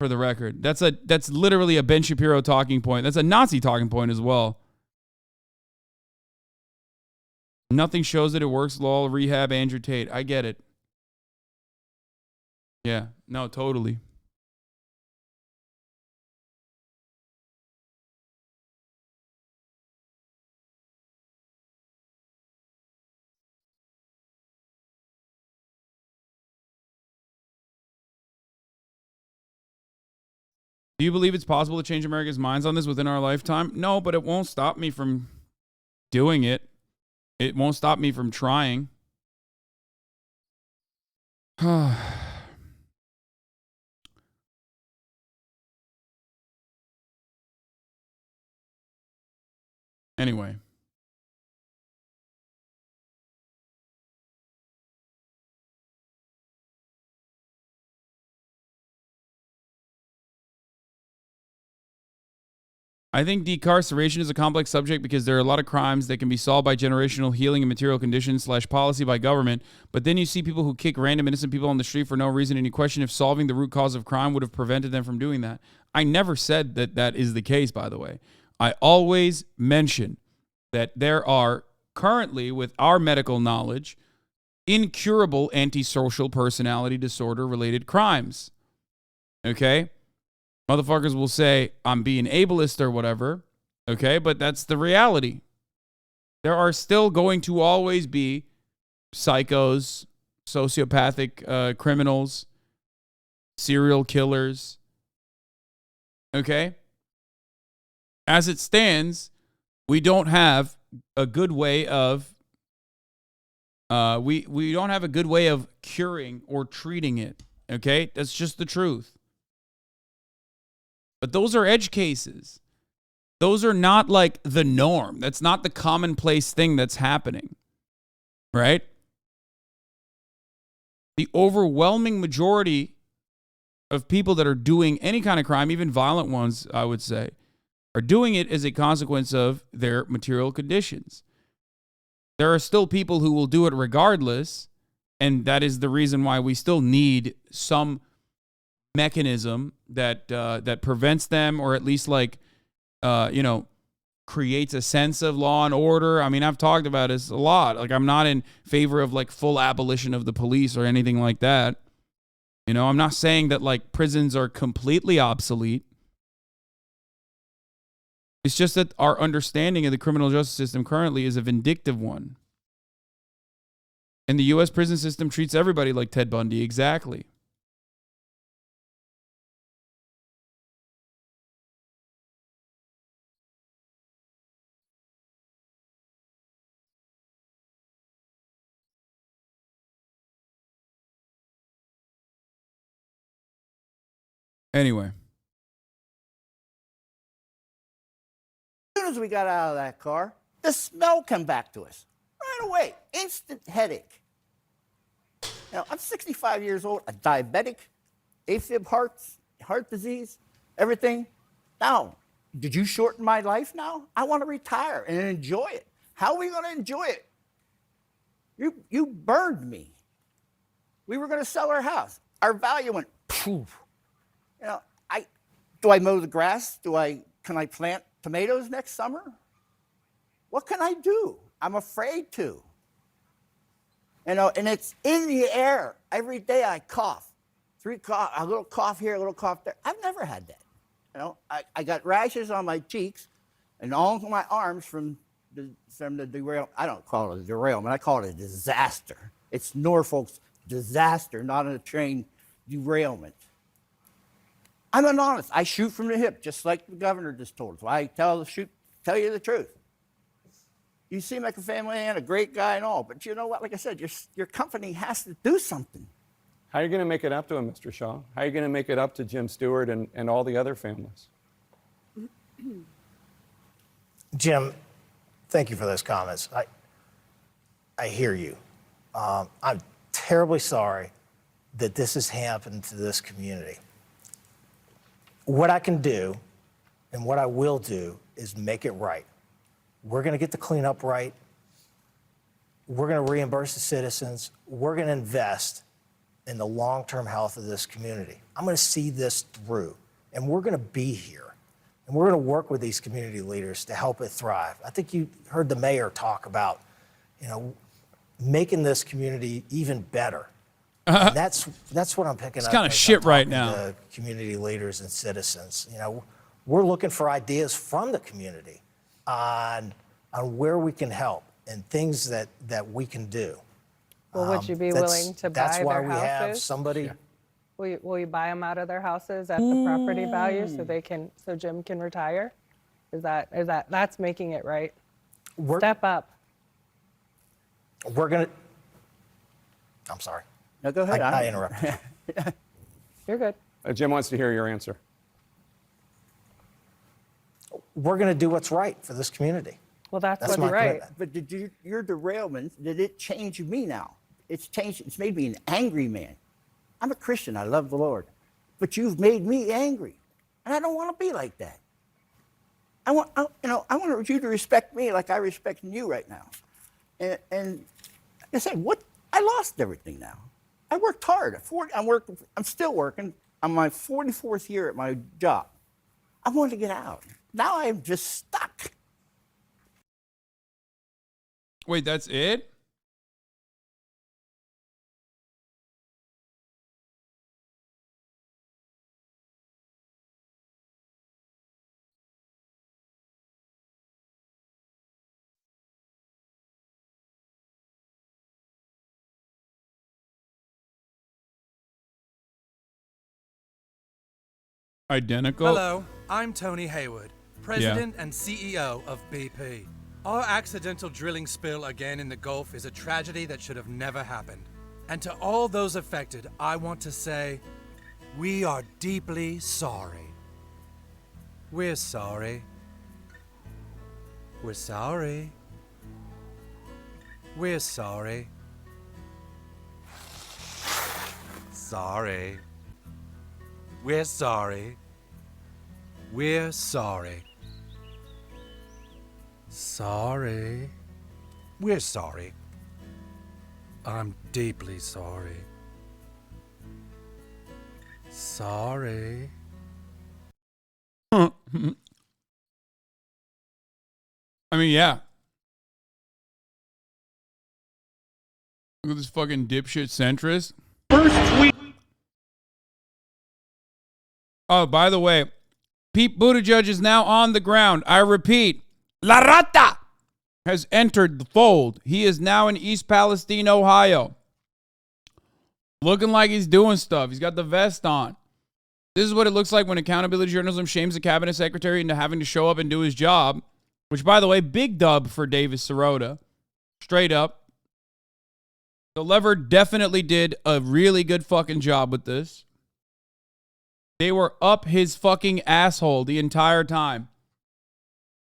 for the record. That's literally a Ben Shapiro talking point. That's a Nazi talking point as well. Nothing shows that it works. Lol, rehab, Andrew Tate. I get it. Yeah, no, totally. Do you believe it's possible to change America's minds on this within our lifetime? No, but it won't stop me from doing it. It won't stop me from trying. Anyway. I think decarceration is a complex subject because there are a lot of crimes that can be solved by generational healing and material conditions / policy by government. But then you see people who kick random innocent people on the street for no reason, and you question if solving the root cause of crime would have prevented them from doing that. I never said that that is the case, by the way. I always mention that there are currently, with our medical knowledge, incurable antisocial personality disorder related crimes. Okay? Motherfuckers will say, I'm being ableist or whatever, okay? But that's the reality. There are still going to always be psychos, sociopathic criminals, serial killers, okay? As it stands, we don't have a good way of, we don't have a good way of curing or treating it, okay? That's just the truth. But those are edge cases. Those are not like the norm. That's not the commonplace thing that's happening, right? The overwhelming majority of people that are doing any kind of crime, even violent ones, I would say, are doing it as a consequence of their material conditions. There are still people who will do it regardless, and that is the reason why we still need some mechanism that that prevents them, or at least creates a sense of law and order. I mean, I've talked about this a lot. Like, I'm not in favor of like full abolition of the police or anything like that. You know, I'm not saying that like prisons are completely obsolete. It's just that our understanding of the criminal justice system currently is a vindictive one. And the U.S. prison system treats everybody like Ted Bundy. Exactly. Anyway. As soon as we got out of that car, the smell came back to us right away. Instant headache. Now, I'm 65 years old, a diabetic, AFib heart disease, everything. Now, did you shorten my life now? I want to retire and enjoy it. How are we going to enjoy it? You burned me. We were going to sell our house. Our value went poof. You know, do I mow the grass? Can I plant tomatoes next summer? What can I do? I'm afraid to. You know, and it's in the air. Every day I cough. A little cough here, a little cough there. I've never had that. You know, I got rashes on my cheeks and all my arms from the derailment. I don't call it a derailment. I call it a disaster. It's Norfolk's disaster, not a train derailment. I'm an honest. I shoot from the hip, just like the governor just told us. I tell you the truth. You seem like a family man, a great guy and all, but you know what? Like I said, your company has to do something. How are you going to make it up to him, Mr. Shaw? How are you going to make it up to Jim Stewart and all the other families? Jim, thank you for those comments. I hear you. I'm terribly sorry that this has happened to this community. What I can do and what I will do is make it right. We're going to get the cleanup right. We're going to reimburse the citizens. We're going to invest in the long-term health of this community. I'm going to see this through, and we're going to be here. And we're going to work with these community leaders to help it thrive. I think you heard the mayor talk about, making this community even better. And that's what I'm picking up. It's kind of shit right now. The community leaders and citizens. We're looking for ideas from the community on where we can help and things that we can do. Well, would you be willing to buy That's why their we have houses? somebody. Will you buy them out of their houses at the property value so Jim can retire? That's making it right? Step up. We're going to. I'm sorry. No, go ahead. I interrupted you. You're good. Jim wants to hear your answer. We're going to do what's right for this community. Well, that's That's what's my right. commitment. But your derailment, did it change me now? It's made me an angry man. I'm a Christian. I love the Lord. But you've made me angry. And I don't want to be like that. I want you to respect me like I respect you right now. And like I said, I lost everything now. I worked hard. I'm still working. I'm my 44th year at my job. I wanted to get out. Now I'm just stuck. Wait, that's it? Identical? Hello, I'm Tony Hayward, President and CEO of BP. Our accidental drilling spill again in the Gulf is a tragedy that should have never happened. And to all those affected, I want to say, we are deeply sorry. We're sorry. We're sorry. We're sorry. Sorry. We're sorry. We're sorry. Sorry. We're sorry. I'm deeply sorry. Sorry. I mean, yeah. Look at this fucking dipshit centrist. First tweet. Oh, by the way, Pete Buttigieg is now on the ground. I repeat, La Rata has entered the fold. He is now in East Palestine, Ohio. Looking like he's doing stuff. He's got the vest on. This is what it looks like when accountability journalism shames the cabinet secretary into having to show up and do his job. Which, by the way, big dub for David Sirota. Straight up. The Lever definitely did a really good fucking job with this. They were up his fucking asshole the entire time.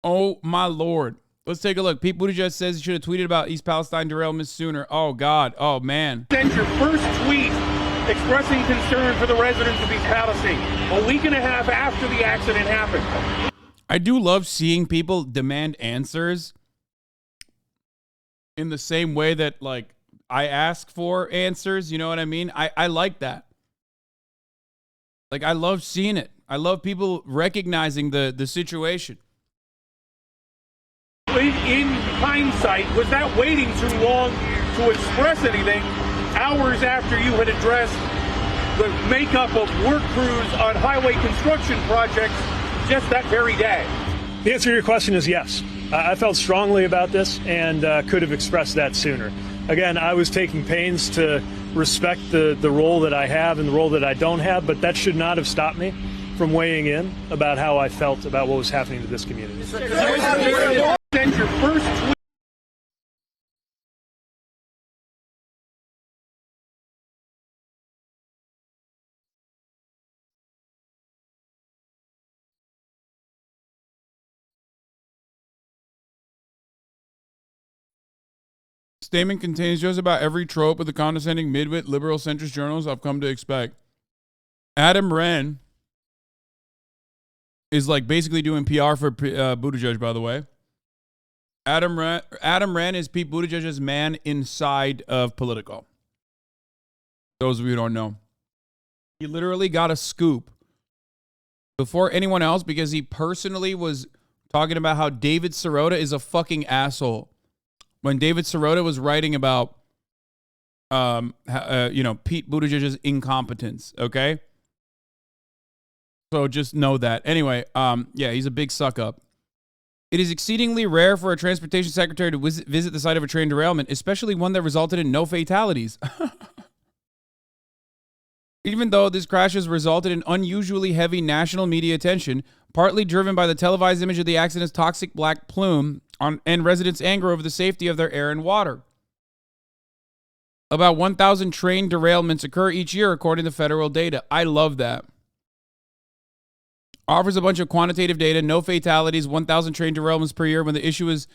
Oh, my Lord. Let's take a look. Pete Buttigieg says he should have tweeted about East Palestine derailment sooner. Oh, God. Oh, man. Sent your first tweet expressing concern for the residents of East Palestine a week and a half after the accident happened. I do love seeing people demand answers in the same way that, like, I ask for answers. You know what I mean? I like that. Like, I love seeing it. I love people recognizing the situation. In hindsight, was that waiting too long to express anything hours after you had addressed the makeup of work crews on highway construction projects just that very day? The answer to your question is yes. I felt strongly about this and could have expressed that sooner. Again, I was taking pains to respect the role that I have and the role that I don't have, but that should not have stopped me from weighing in about how I felt about what was happening to this community. Send your first tweet. Statement contains just about every trope of the condescending midwit liberal centrist journals I've come to expect. Adam Wren is like basically doing PR for Buttigieg, by the way. Adam Wren is Pete Buttigieg's man inside of Political. Those of you who don't know. He literally got a scoop before anyone else because he personally was talking about how David Sirota is a fucking asshole. When David Sirota was writing about, Pete Buttigieg's incompetence, okay? So just know that. Anyway, he's a big suck up. It is exceedingly rare for a transportation secretary to visit the site of a train derailment, especially one that resulted in no fatalities. even though this crash has resulted in unusually heavy national media attention, partly driven by the televised image of the accident's toxic black plume and residents' anger over the safety of their air and water. About 1,000 train derailments occur each year, according to federal data. I love that. Offers a bunch of quantitative data, no fatalities, 1,000 train derailments per year when the issue is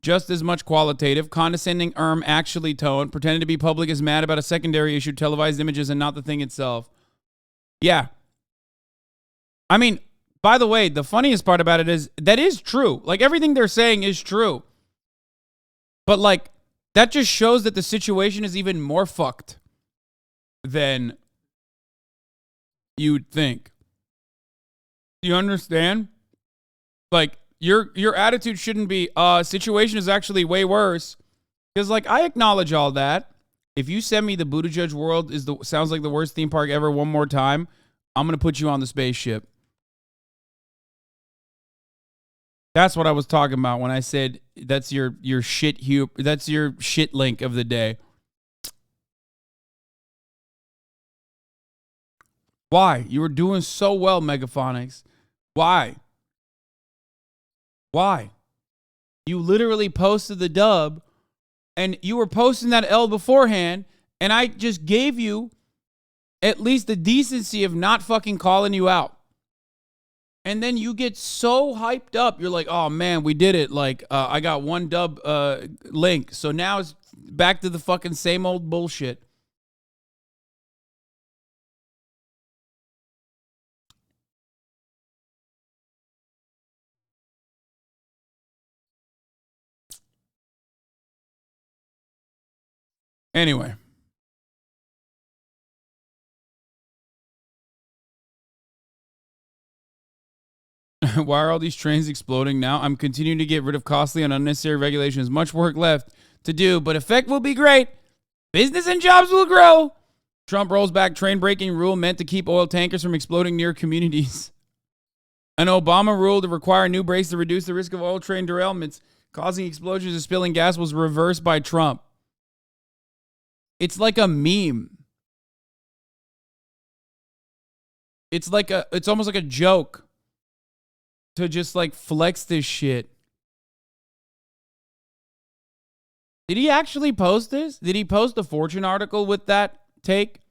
just as much qualitative, condescending actually tone, pretending to be public is mad about a secondary issue, televised images and not the thing itself. Yeah. I mean, by the way, the funniest part about it is that is true. Like, everything they're saying is true. But, like, that just shows that the situation is even more fucked than you'd think. You understand? Like, your attitude shouldn't be, situation is actually way worse. Because, like, I acknowledge all that. If you send me the Buttigieg World sounds like the worst theme park ever one more time, I'm going to put you on the spaceship. That's what I was talking about when I said that's your shit that's your shit link of the day. Why? You were doing so well, Megaphonics. Why? Why? You literally posted the dub, and you were posting that L beforehand, and I just gave you at least the decency of not fucking calling you out. And then you get so hyped up. You're like, oh, man, we did it. Like, I got one dub link. So now it's back to the fucking same old bullshit. Anyway. Why are all these trains exploding now? I'm continuing to get rid of costly and unnecessary regulations. Much work left to do, but effect will be great. Business and jobs will grow. Trump rolls back train braking rule meant to keep oil tankers from exploding near communities. An Obama rule to require new brakes to reduce the risk of oil train derailments causing explosions and spilling gas was reversed by Trump. It's like a meme. It's almost like a joke to just like flex this shit. Did he actually post this? Did he post the Fortune article with that take?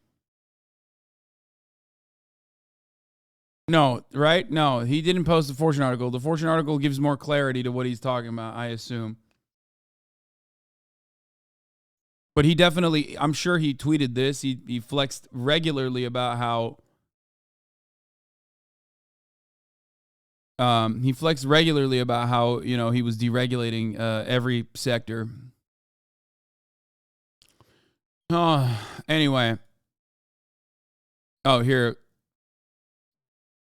No, right? No, he didn't post the Fortune article. The Fortune article gives more clarity to what he's talking about, I assume. But he definitely, I'm sure he tweeted this. He flexed regularly about how he was deregulating every sector. Oh, anyway. Oh, here.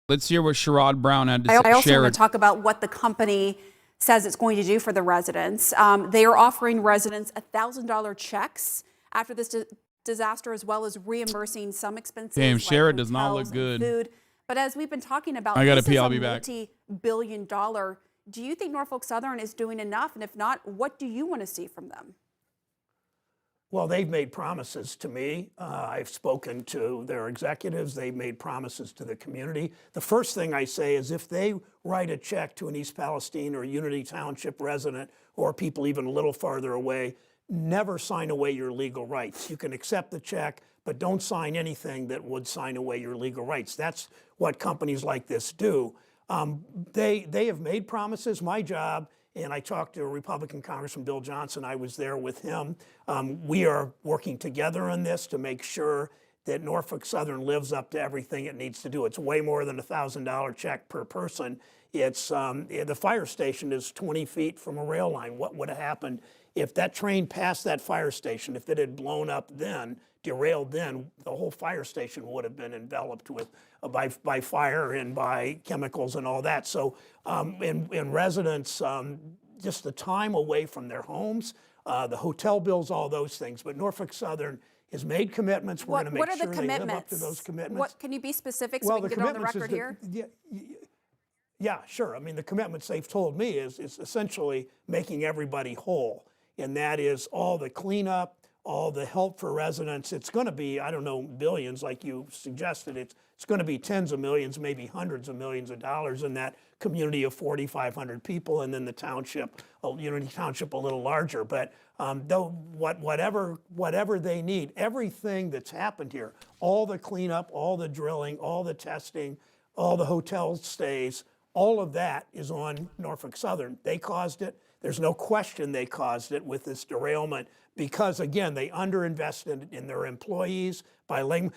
Let's hear what Sherrod Brown had to say. I also want to talk about what the company says it's going to do for the residents. They are offering residents $1,000 checks after this disaster, as well as reimbursing some expenses. Damn, like Sherrod does not look hotels good. and food. But as we've been talking about, I gotta this pee, is I'll a be back. multi-billion-dollar. Do you think Norfolk Southern is doing enough? And if not, what do you want to see from them? Well, they've made promises to me. I've spoken to their executives. They've made promises to the community. The first thing I say is if they write a check to an East Palestine or Unity Township resident or people even a little farther away, never sign away your legal rights. You can accept the check, but don't sign anything that would sign away your legal rights. That's what companies like this do. They have made promises. My job, and I talked to Republican Congressman Bill Johnson, I was there with him. We are working together on this to make sure that Norfolk Southern lives up to everything it needs to do. It's way more than a $1,000 check per person. It's the fire station is 20 feet from a rail line. What would have happened if that train passed that fire station, if it had blown up then, derailed then, the whole fire station would have been enveloped with by fire and by chemicals and all that. So in residents, just the time away from their homes, the hotel bills, all those things. But Norfolk Southern has made commitments. We're going to make sure they live up to those commitments. What can you be specific so we can get on the record here? Yeah, sure. I mean, the commitments they've told me is essentially making everybody whole. And that is all the cleanup, all the help for residents. It's going to be, I don't know, billions like you suggested. It's going to be tens of millions, maybe hundreds of millions of dollars in that community of 4,500 people, and then the township, Unity Township, a little larger. But though whatever they need, everything that's happened here, all the cleanup, all the drilling, all the testing, all the hotel stays, all of that is on Norfolk Southern. They caused it. There's no question they caused it with this derailment because, again, they underinvested in their employees by laying.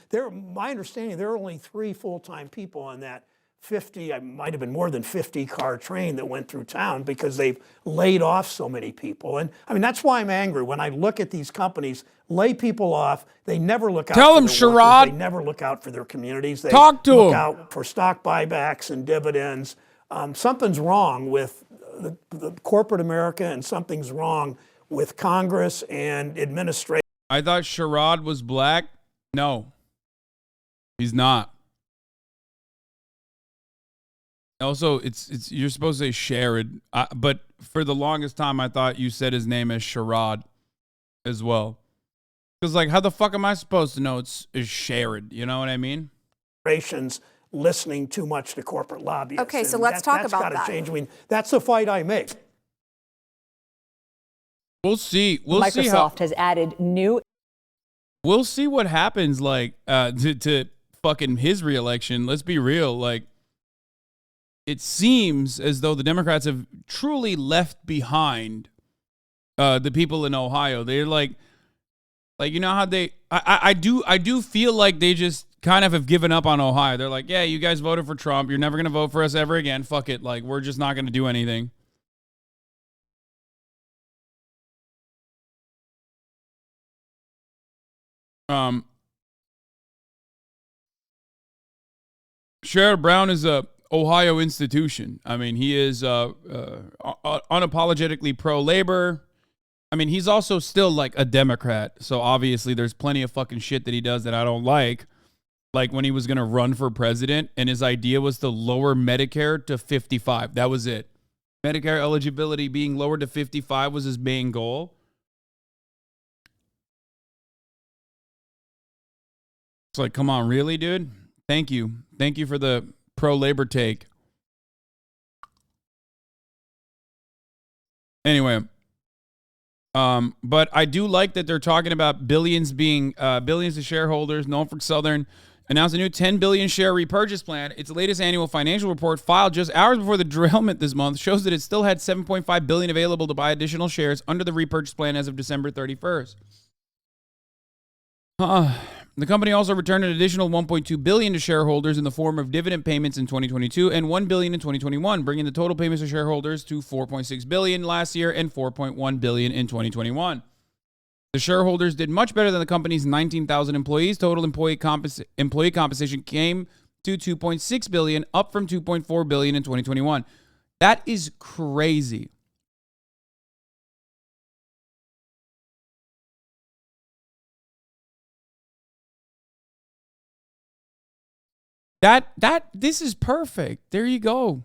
My understanding, there are only 3 full-time people on that 50, I might have been more than 50-car train that went through town because they've laid off so many people. And I mean, that's why I'm angry when I look at these companies lay people off. They never look out Tell for them, their Sherrod. workers. They never look out for their communities. They Talk to look them. out for stock buybacks and dividends. Something's wrong with the corporate America, and something's wrong with Congress and administration. I thought Sherrod was black. No, he's not. Also, it's you're supposed to say Sherrod, but for the longest time, I thought you said his name as Sherrod as well. Because, like, how the fuck am I supposed to know it's Sherrod? You know what I mean? Listening too much to corporate lobbyists. Okay, so And let's talk that's about gotta that. change. I mean, that's the fight I make. We'll see. We'll see Microsoft has added new. We'll see what happens. Like to fucking his reelection. Let's be real. Like, it seems as though the Democrats have truly left behind the people in Ohio. They're like you know how they. I do feel like they just kind of have given up on Ohio. They're like, yeah, you guys voted for Trump. You're never gonna vote for us ever again. Fuck it. Like, we're just not gonna do anything. Sherrod Brown is a Ohio institution. I mean, he is unapologetically pro-labor. I mean, he's also still like a Democrat. So obviously there's plenty of fucking shit that he does that I don't like. Like when he was going to run for president and his idea was to lower Medicare to 55. That was it. Medicare eligibility being lowered to 55 was his main goal. It's like, come on, really, dude? Thank you. Thank you for the pro-labor take. Anyway, but I do like that they're talking about billions being billions to shareholders. Norfolk Southern announced a new 10 billion share repurchase plan. Its latest annual financial report, filed just hours before the derailment this month, shows that it still had 7.5 billion available to buy additional shares under the repurchase plan as of December 31st. The company also returned an additional 1.2 billion to shareholders in the form of dividend payments in 2022 and 1 billion in 2021, bringing the total payments to shareholders to 4.6 billion last year and 4.1 billion in 2021. The shareholders did much better than the company's 19,000 employees. Total employee compensation came to 2.6 billion, up from 2.4 billion in 2021. That is crazy. This is perfect. There you go.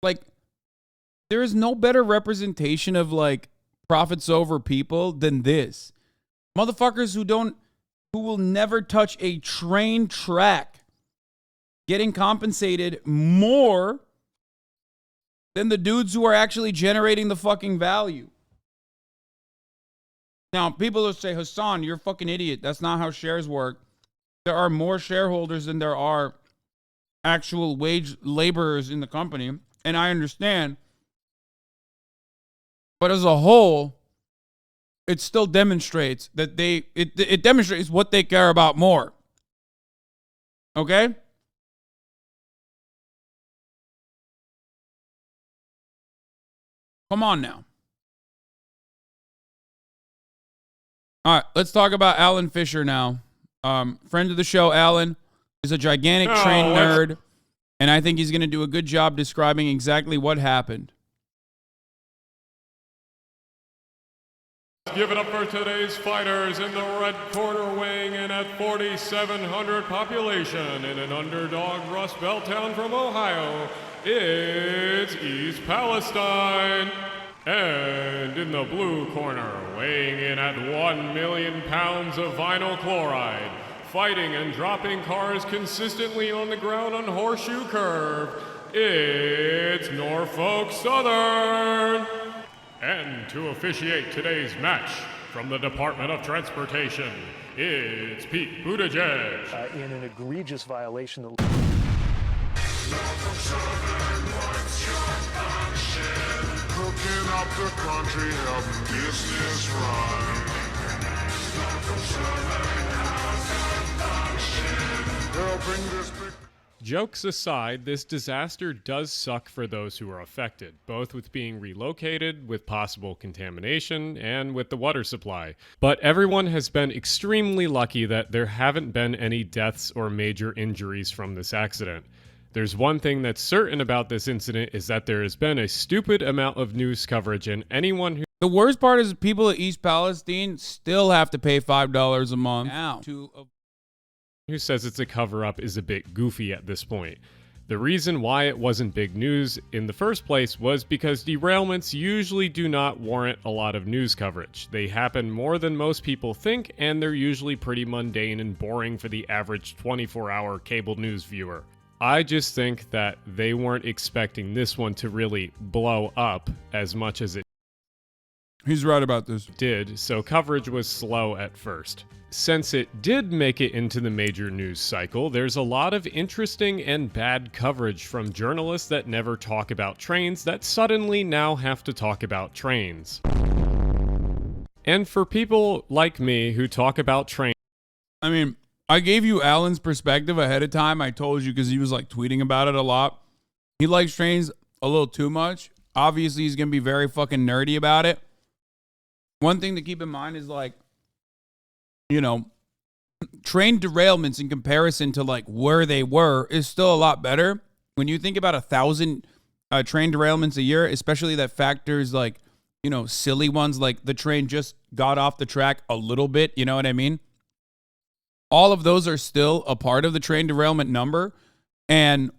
Like, there is no better representation of like profits over people than this. Motherfuckers who will never touch a train track getting compensated more than the dudes who are actually generating the fucking value. Now, people will say, Hasan, you're a fucking idiot. That's not how shares work. There are more shareholders than there are actual wage laborers in the company. And I understand. But as a whole, it still demonstrates that it demonstrates what they care about more. Okay? Come on now. All right, let's talk about Alan Fisher now. Friend of the show, Alan is a gigantic train nerd, and I think he's going to do a good job describing exactly what happened. Give it up for today's fighters in the red corner, weighing in at 4,700 population in an underdog Rust Belt town from Ohio. It's East Palestine. And in the blue corner, weighing in at 1 million pounds of vinyl chloride, fighting and dropping cars consistently on the ground on Horseshoe Curve, it's Norfolk Southern. And to officiate today's match, from the Department of Transportation, it's Pete Buttigieg. In an egregious violation of Hooking up the country, helping business run. Helping this big... Jokes aside, this disaster does suck for those who are affected, both with being relocated, with possible contamination, and with the water supply. But everyone has been extremely lucky that there haven't been any deaths or major injuries from this accident. There's one thing that's certain about this incident is that there has been a stupid amount of news coverage, and anyone who... The worst part is people at East Palestine still have to pay $5 a month who says it's a cover-up is a bit goofy at this point. The reason why it wasn't big news in the first place was because derailments usually do not warrant a lot of news coverage. They happen more than most people think, and they're usually pretty mundane and boring for the average 24-hour cable news viewer. I just think that they weren't expecting this one to really blow up as much as it He's right about this. did, so coverage was slow at first. Since it did make it into the major news cycle, there's a lot of interesting and bad coverage from journalists that never talk about trains that suddenly now have to talk about trains. And for people like me who talk about trains... I mean, I gave you Alan's perspective ahead of time. I told you because he was like tweeting about it a lot. He likes trains a little too much. Obviously, he's going to be very fucking nerdy about it. One thing to keep in mind is like, you know, train derailments in comparison to like where they were is still a lot better. When you think about 1,000 train derailments a year, especially that factors like, you know, silly ones like the train just got off the track a little bit, you know what I mean? All of those are still a part of the train derailment number. And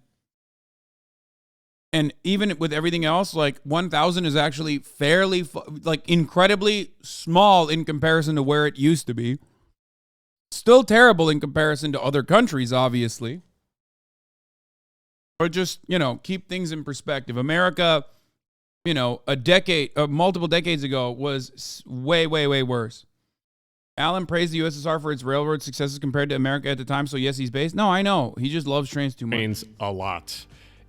even with everything else, like 1,000 is actually fairly, like incredibly small in comparison to where it used to be. Still terrible in comparison to other countries, obviously. But just, you know, keep things in perspective. America, you know, multiple decades ago was way, way, way worse. Alan praised the USSR for its railroad successes compared to America at the time, so yes, he's based. No, I know. He just loves trains too much. Trains a lot.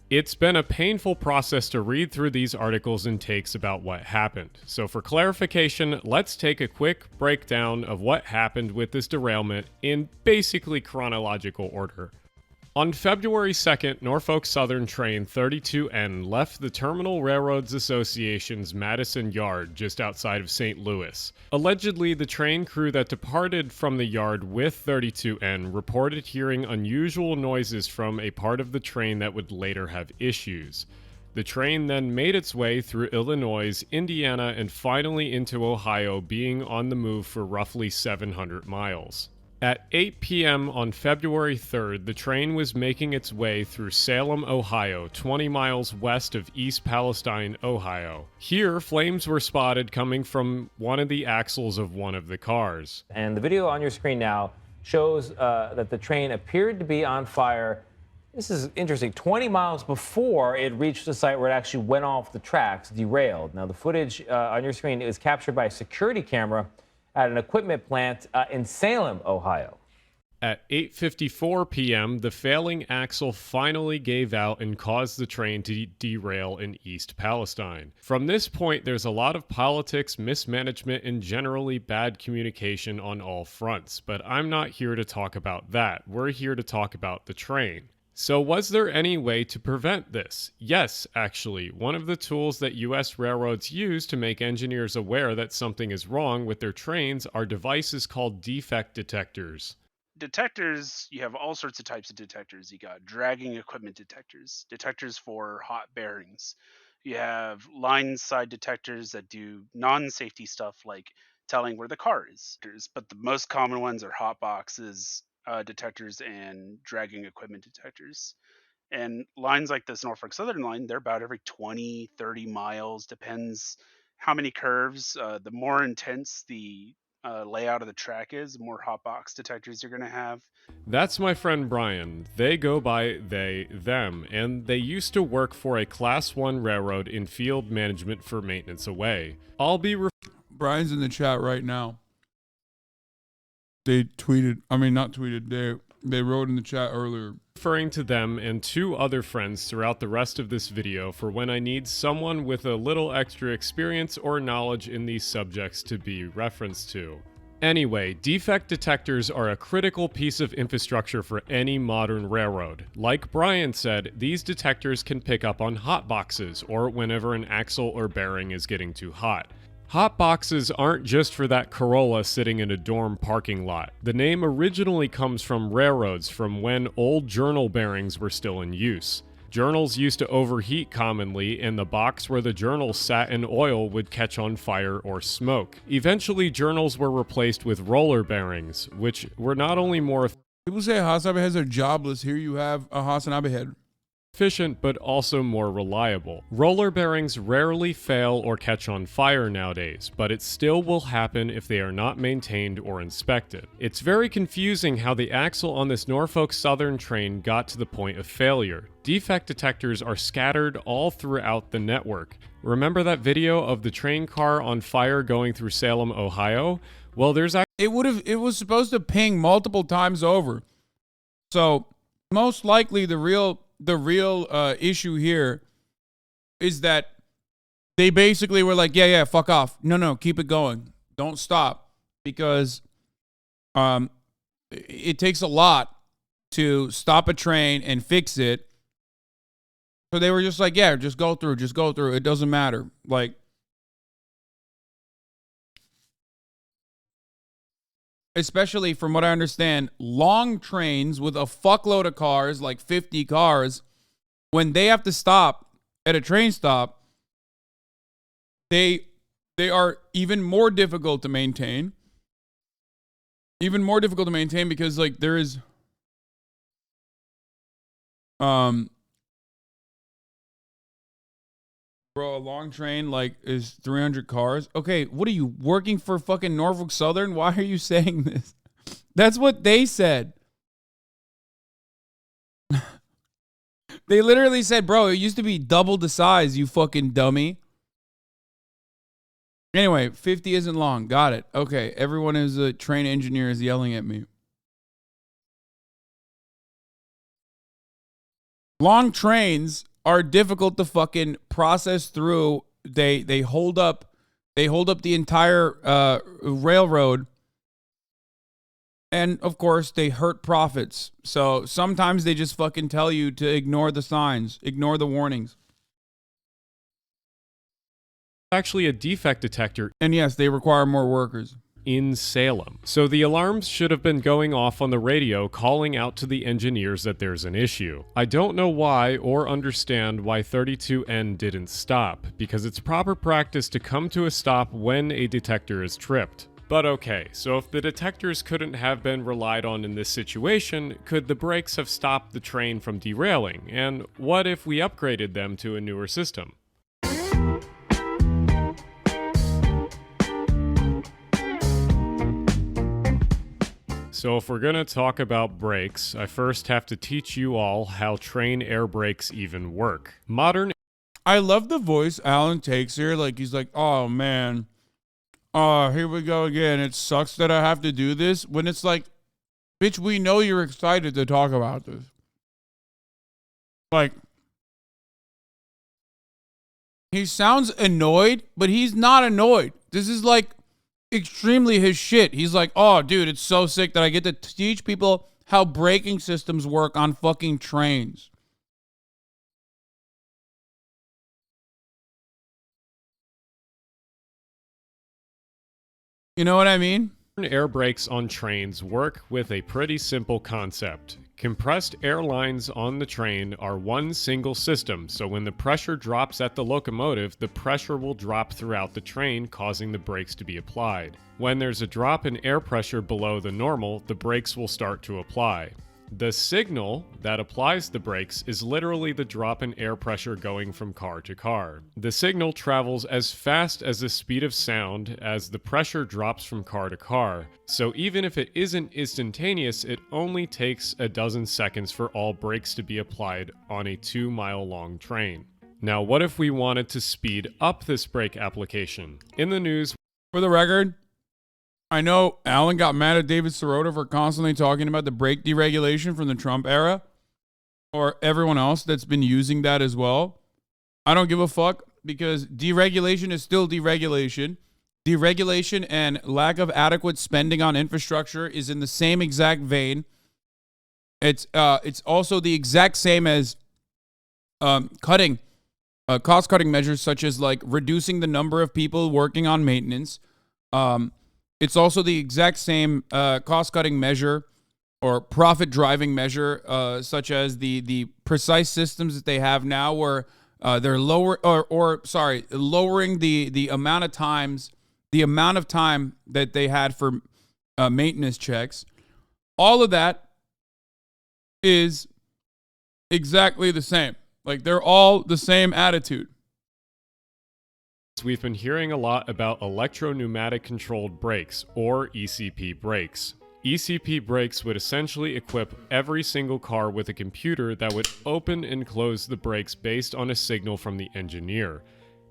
It's been a painful process to read through these articles and takes about what happened. So for clarification, let's take a quick breakdown of what happened with this derailment in basically chronological order. On February 2nd, Norfolk Southern Train 32N left the Terminal Railroads Association's Madison Yard just outside of St. Louis. Allegedly, the train crew that departed from the yard with 32N reported hearing unusual noises from a part of the train that would later have issues. The train then made its way through Illinois, Indiana, and finally into Ohio, being on the move for roughly 700 miles. At 8 p.m. on February 3rd, the train was making its way through Salem, Ohio, 20 miles west of East Palestine, Ohio. Here, flames were spotted coming from one of the axles of one of the cars. And the video on your screen now shows that the train appeared to be on fire. This is interesting. 20 miles before it reached the site where it actually went off the tracks, derailed. Now, the footage on your screen is captured by a security camera at an equipment plant in Salem, Ohio. At 8:54 p.m., the failing axle finally gave out and caused the train to derail in East Palestine. From this point, there's a lot of politics, mismanagement, and generally bad communication on all fronts. But I'm not here to talk about that. We're here to talk about the train. So was there any way to prevent this? Yes, actually. One of the tools that U.S. railroads use to make engineers aware that something is wrong with their trains are devices called defect detectors. Detectors, you have all sorts of types of detectors. You got dragging equipment detectors, detectors for hot bearings. You have line side detectors that do non-safety stuff like telling where the car is. But the most common ones are hot boxes, detectors, and dragging equipment detectors. And lines like this Norfolk Southern line, they're about every 20, 30 miles, depends how many curves. The more intense the layout of the track is, the more hot box detectors you're going to have. That's my friend Brian. They go by they, them, and they used to work for a Class 1 railroad in field management for maintenance away. I'll be Brian's in the chat right now. They tweeted, I mean, not tweeted, they wrote in the chat earlier. referring to them and 2 other friends throughout the rest of this video for when I need someone with a little extra experience or knowledge in these subjects to be referenced to. Anyway, defect detectors are a critical piece of infrastructure for any modern railroad. Like Brian said, these detectors can pick up on hot boxes or whenever an axle or bearing is getting too hot. Hot boxes aren't just for that Corolla sitting in a dorm parking lot. The name originally comes from railroads from when old journal bearings were still in use. Journals used to overheat commonly, and the box where the journals sat in oil would catch on fire or smoke. Eventually, journals were replaced with roller bearings, which were not only more People say HasanAbi has a jobless. Here you have a HasanAbi head. efficient but also more reliable. Roller bearings rarely fail or catch on fire nowadays, but it still will happen if they are not maintained or inspected. It's very confusing how the axle on this Norfolk Southern train got to the point of failure. Defect detectors are scattered all throughout the network. Remember that video of the train car on fire going through Salem, Ohio? Well, there's it was supposed to ping multiple times over. So most likely the real issue here is that they basically were like, yeah, fuck off. No, keep it going. Don't stop, because it takes a lot to stop a train and fix it. So they were just like, yeah, just go through. It doesn't matter. Like, especially from what I understand, long trains with a fuckload of cars, like 50 cars, when they have to stop at a train stop, they are even more difficult to maintain. Because like there is bro, a long train like is 300 cars. Okay, what are you working for fucking Norfolk Southern? Why are you saying this? That's what they said. They literally said, bro, it used to be double the size, you fucking dummy. Anyway, 50 isn't long. Got it. Okay, everyone who's a train engineer is yelling at me. Long trains are difficult to fucking process through. They hold up the entire railroad, and of course they hurt profits. So sometimes they just fucking tell you to ignore the signs, ignore the warnings. actually a defect detector. And yes, they require more workers. In Salem. So the alarms should have been going off on the radio calling out to the engineers that there's an issue. I don't know why or understand why 32N didn't stop, because it's proper practice to come to a stop when a detector is tripped. But okay, so if the detectors couldn't have been relied on in this situation, could the brakes have stopped the train from derailing? And what if we upgraded them to a newer system? So if we're going to talk about brakes, I first have to teach you all how train air brakes even work. I love the voice Alan takes here. Like, he's like, oh man, here we go again. It sucks that I have to do this. When it's like, bitch, we know you're excited to talk about this. Like, he sounds annoyed, but he's not annoyed. This is like extremely his shit. He's like, oh, dude, it's so sick that I get to teach people how braking systems work on fucking trains. You know what I mean? Air brakes on trains work with a pretty simple concept. Compressed air lines on the train are one single system, so when the pressure drops at the locomotive, the pressure will drop throughout the train, causing the brakes to be applied. When there's a drop in air pressure below the normal, the brakes will start to apply. The signal that applies the brakes is literally the drop in air pressure going from car to car. The signal travels as fast as the speed of sound as the pressure drops from car to car. So even if it isn't instantaneous, it only takes a dozen seconds for all brakes to be applied on a 2-mile long train. Now, what if we wanted to speed up this brake application? In the news, For the record, I know Alan got mad at David Sirota for constantly talking about the brake deregulation from the Trump era, or everyone else that's been using that as well. I don't give a fuck, because deregulation is still deregulation. Deregulation and lack of adequate spending on infrastructure is in the same exact vein. It's also the exact same as cost-cutting measures, such as like reducing the number of people working on maintenance. It's also the exact same cost-cutting measure or profit-driving measure, such as the precise systems that they have now, where they're lowering the amount of time that they had for maintenance checks. All of that is exactly the same. Like, they're all the same attitude. we've been hearing a lot about electro-pneumatic controlled brakes, or ECP brakes. ECP brakes would essentially equip every single car with a computer that would open and close the brakes based on a signal from the engineer.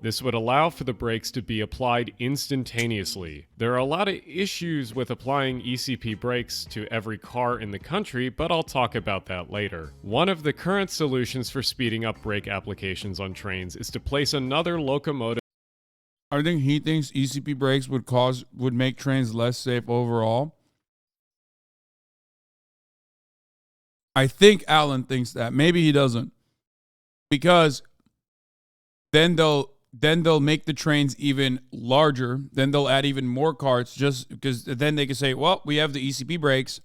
This would allow for the brakes to be applied instantaneously. There are a lot of issues with applying ECP brakes to every car in the country, but I'll talk about that later. One of the current solutions for speeding up brake applications on trains is to place another locomotive. I think he thinks ECP brakes would make trains less safe overall. I think Alan thinks that. Maybe he doesn't. Because then they'll make the trains even larger. Then they'll add even more carts, just because then they can say, well, we have the ECP brakes,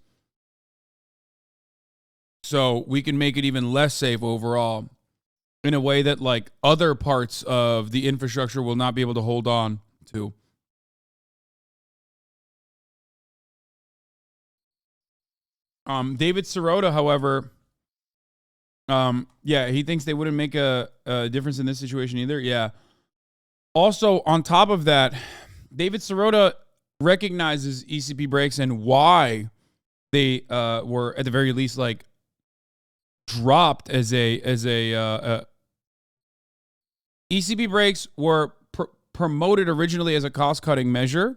so we can make it even less safe overall, in a way that like other parts of the infrastructure will not be able to hold on to. David Sirota, however, yeah, he thinks they wouldn't make a difference in this situation either. Yeah. Also, on top of that, David Sirota recognizes ECP brakes and why they were at the very least like dropped as a ECP brakes were promoted originally as a cost-cutting measure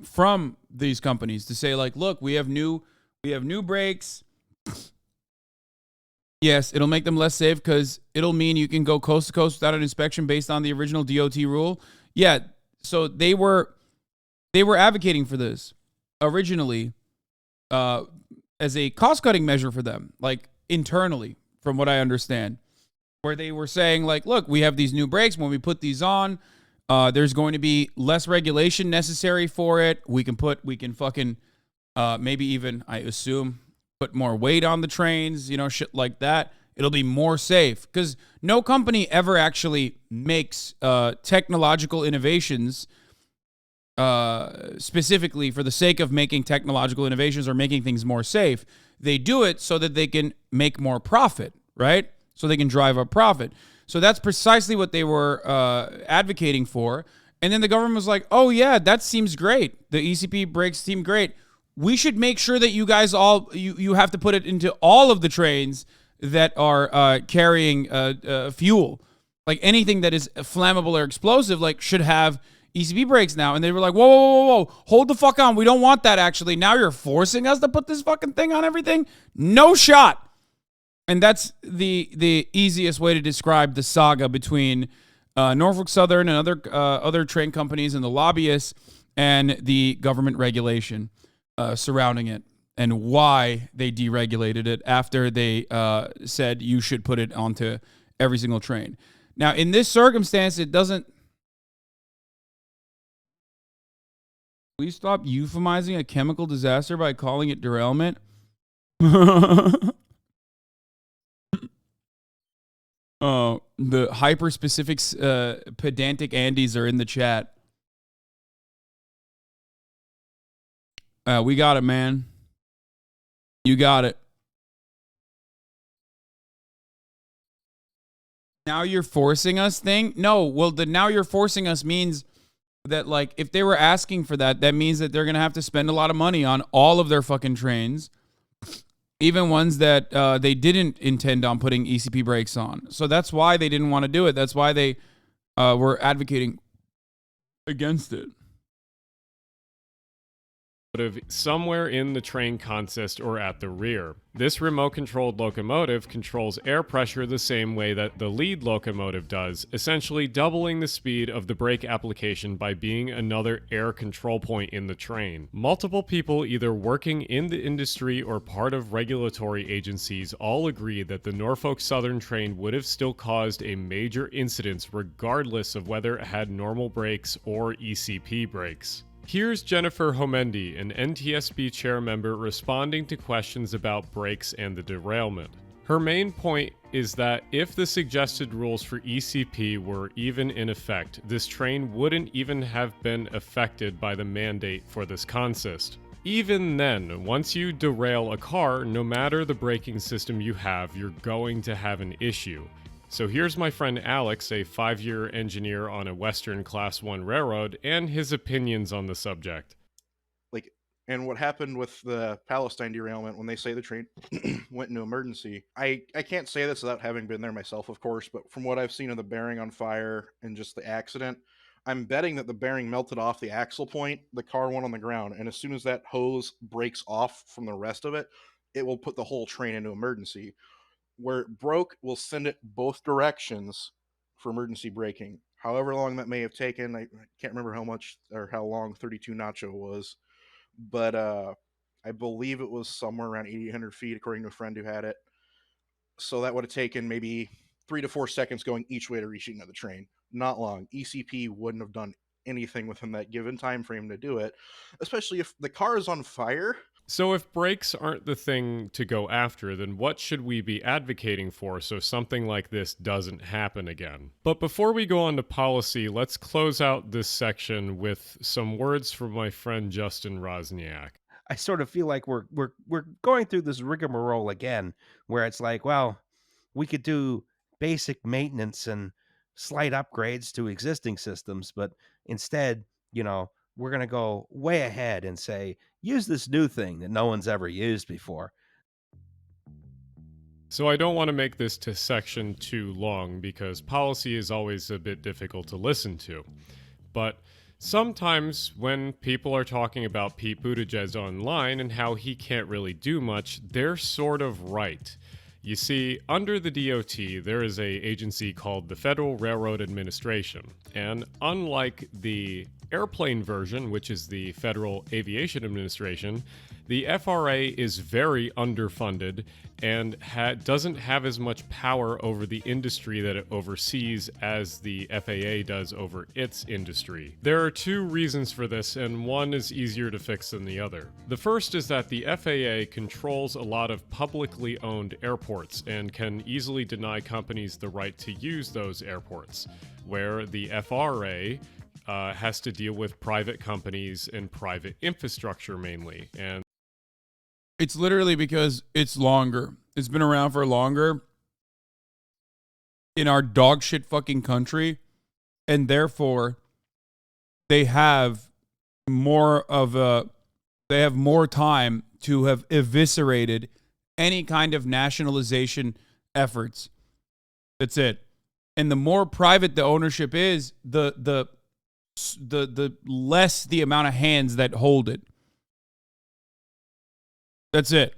from these companies to say like, look, we have new brakes. Yes, it'll make them less safe because it'll mean you can go coast to coast without an inspection based on the original DOT rule. Yeah, so they were advocating for this originally as a cost-cutting measure for them, like internally, from what I understand, where they were saying like, look, we have these new brakes. When we put these on, there's going to be less regulation necessary for it. We can fucking maybe even, I assume, put more weight on the trains, you know, shit like that. It'll be more safe because no company ever actually makes technological innovations specifically for the sake of making technological innovations or making things more safe. They do it so that they can make more profit, right? So they can drive up profit. So that's precisely what they were advocating for. And then the government was like, oh yeah, that seems great. The ECP brakes seem great. We should make sure that you guys all, you have to put it into all of the trains that are carrying fuel. Like anything that is flammable or explosive, like should have ECP brakes now. And they were like, whoa, whoa, whoa, whoa, hold the fuck on. We don't want that actually. Now you're forcing us to put this fucking thing on everything? No shot. And that's the easiest way to describe the saga between Norfolk Southern and other train companies and the lobbyists and the government regulation surrounding it, and why they deregulated it after they said you should put it onto every single train. Now, in this circumstance, it doesn't... Please stop euphemizing a chemical disaster by calling it derailment. The hyper-specific pedantic Andes are in the chat. We got it, man. You got it. Now you're forcing us thing? No, well, the now you're forcing us means that, like, if they were asking for that, that means that they're going to have to spend a lot of money on all of their fucking trains, even ones that they didn't intend on putting ECP brakes on. So that's why they didn't want to do it. That's why they were advocating against it. Somewhere in the train consist or at the rear. This remote-controlled locomotive controls air pressure the same way that the lead locomotive does, essentially doubling the speed of the brake application by being another air control point in the train. Multiple people either working in the industry or part of regulatory agencies all agree that the Norfolk Southern train would have still caused a major incident regardless of whether it had normal brakes or ECP brakes. Here's Jennifer Homendi, an NTSB chair member, responding to questions about brakes and the derailment. Her main point is that if the suggested rules for ECP were even in effect, this train wouldn't even have been affected by the mandate for this consist. Even then, once you derail a car, no matter the braking system you have, you're going to have an issue. So here's my friend Alex, a 5-year engineer on a Western Class 1 railroad, and his opinions on the subject. And what happened with the Palestine derailment when they say the train went into emergency, I can't say this without having been there myself, of course, but from what I've seen of the bearing on fire and just the accident, I'm betting that the bearing melted off the axle point, the car went on the ground, and as soon as that hose breaks off from the rest of it, it will put the whole train into emergency. Where it broke, we'll send it both directions for emergency braking. However long that may have taken, I can't remember how much or how long 32 Nacho was, but I believe it was somewhere around 8,800 feet, according to a friend who had it. So that would have taken maybe 3 to 4 seconds going each way to reach another train. Not long. ECP wouldn't have done anything within that given time frame to do it, especially if the car is on fire. So if brakes aren't the thing to go after, then what should we be advocating for so something like this doesn't happen again? But before we go on to policy, let's close out this section with some words from my friend Justin Rosniak. I sort of feel like we're going through this rigmarole again, where it's like, well, we could do basic maintenance and slight upgrades to existing systems, but instead, we're going to go way ahead and say, use this new thing that no one's ever used before. So I don't want to make this section too long because policy is always a bit difficult to listen to. But sometimes when people are talking about Pete Buttigieg online and how he can't really do much, they're sort of right. You see, under the DOT, there is an agency called the Federal Railroad Administration. And unlike the airplane version, which is the Federal Aviation Administration, the FRA is very underfunded and doesn't have as much power over the industry that it oversees as the FAA does over its industry. There are two reasons for this, and one is easier to fix than the other. The first is that the FAA controls a lot of publicly owned airports and can easily deny companies the right to use those airports, where the FRA has to deal with private companies and private infrastructure mainly. And it's literally because it's longer. It's been around for longer in our dog shit fucking country, and therefore they have more time to have eviscerated any kind of nationalization efforts. That's it. And the more private the ownership is, the less the amount of hands that hold it. That's it.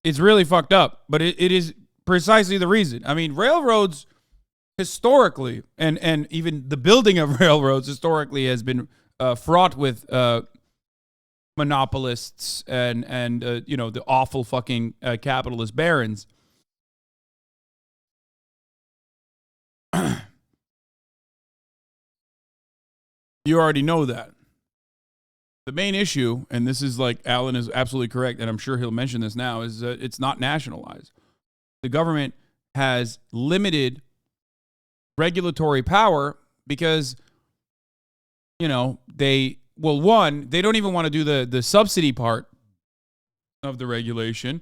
It's really fucked up, but it is precisely the reason. I mean, railroads historically, and even the building of railroads historically has been fraught with monopolists and the awful fucking capitalist barons. You already know that. The main issue, and this is like Alan is absolutely correct, and I'm sure he'll mention this now, is that it's not nationalized. The government has limited regulatory power because, they don't even want to do the subsidy part of the regulation.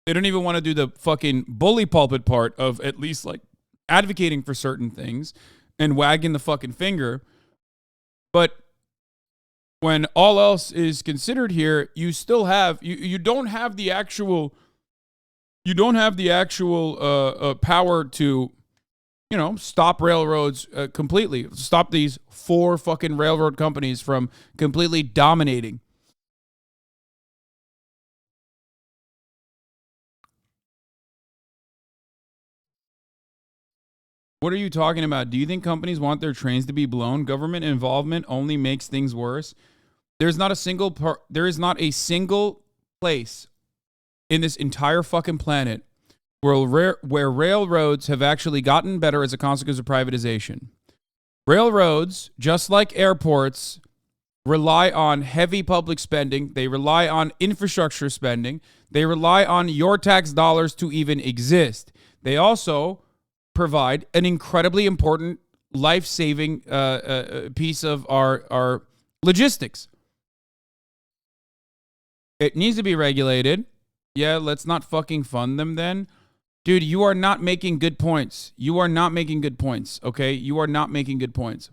They don't even want to do the fucking bully pulpit part of at least like advocating for certain things and wagging the fucking finger. But when all else is considered here, you still have, you don't have the actual power to, you know, stop railroads completely. Stop these 4 fucking railroad companies from completely dominating. What are you talking about? Do you think companies want their trains to be blown? Government involvement only makes things worse. There is not a single place in this entire fucking planet where railroads have actually gotten better as a consequence of privatization. Railroads, just like airports, rely on heavy public spending. They rely on infrastructure spending. They rely on your tax dollars to even exist. They also provide an incredibly important life-saving piece of our logistics. It needs to be regulated. Yeah, let's not fucking fund them then. Dude, you are not making good points. You are not making good points, okay? You are not making good points.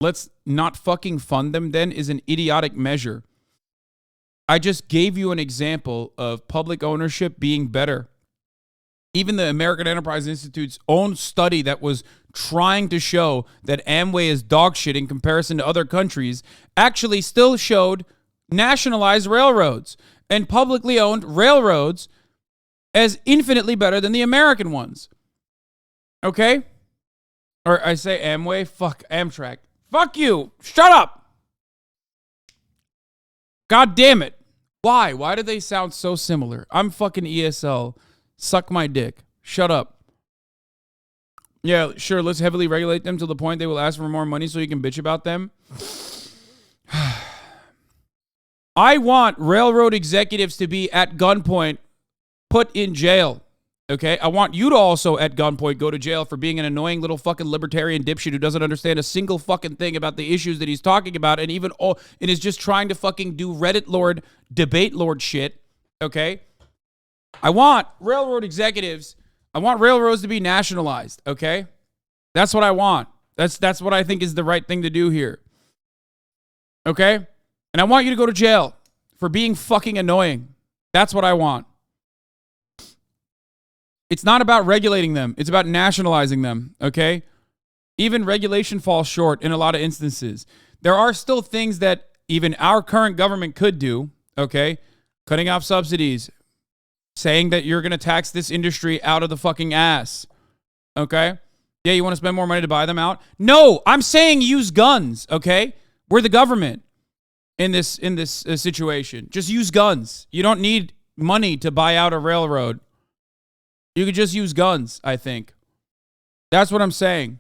Let's not fucking fund them then is an idiotic measure. I just gave you an example of public ownership being better. Even the American Enterprise Institute's own study that was trying to show that Amway is dog shit in comparison to other countries actually still showed nationalized railroads and publicly owned railroads as infinitely better than the American ones. Okay? Or I say Amway, fuck Amtrak. Fuck you. Shut up. God damn it. Why? Why do they sound so similar? I'm fucking ESL. Suck my dick. Shut up. Yeah, sure, let's heavily regulate them to the point they will ask for more money so you can bitch about them. I want railroad executives to be at gunpoint, put in jail. Okay? I want you to also at gunpoint go to jail for being an annoying little fucking libertarian dipshit who doesn't understand a single fucking thing about the issues that he's talking about and is just trying to fucking do Reddit Lord, debate Lord shit. Okay? I want railroad executives, I want railroads to be nationalized, okay? That's what I want. That's what I think is the right thing to do here. Okay? And I want you to go to jail for being fucking annoying. That's what I want. It's not about regulating them. It's about nationalizing them, okay? Even regulation falls short in a lot of instances. There are still things that even our current government could do, okay? Cutting off subsidies, saying that you're going to tax this industry out of the fucking ass, okay? Yeah, you want to spend more money to buy them out? No, I'm saying use guns, okay? We're the government in this situation. Just use guns. You don't need money to buy out a railroad. You could just use guns, I think. That's what I'm saying.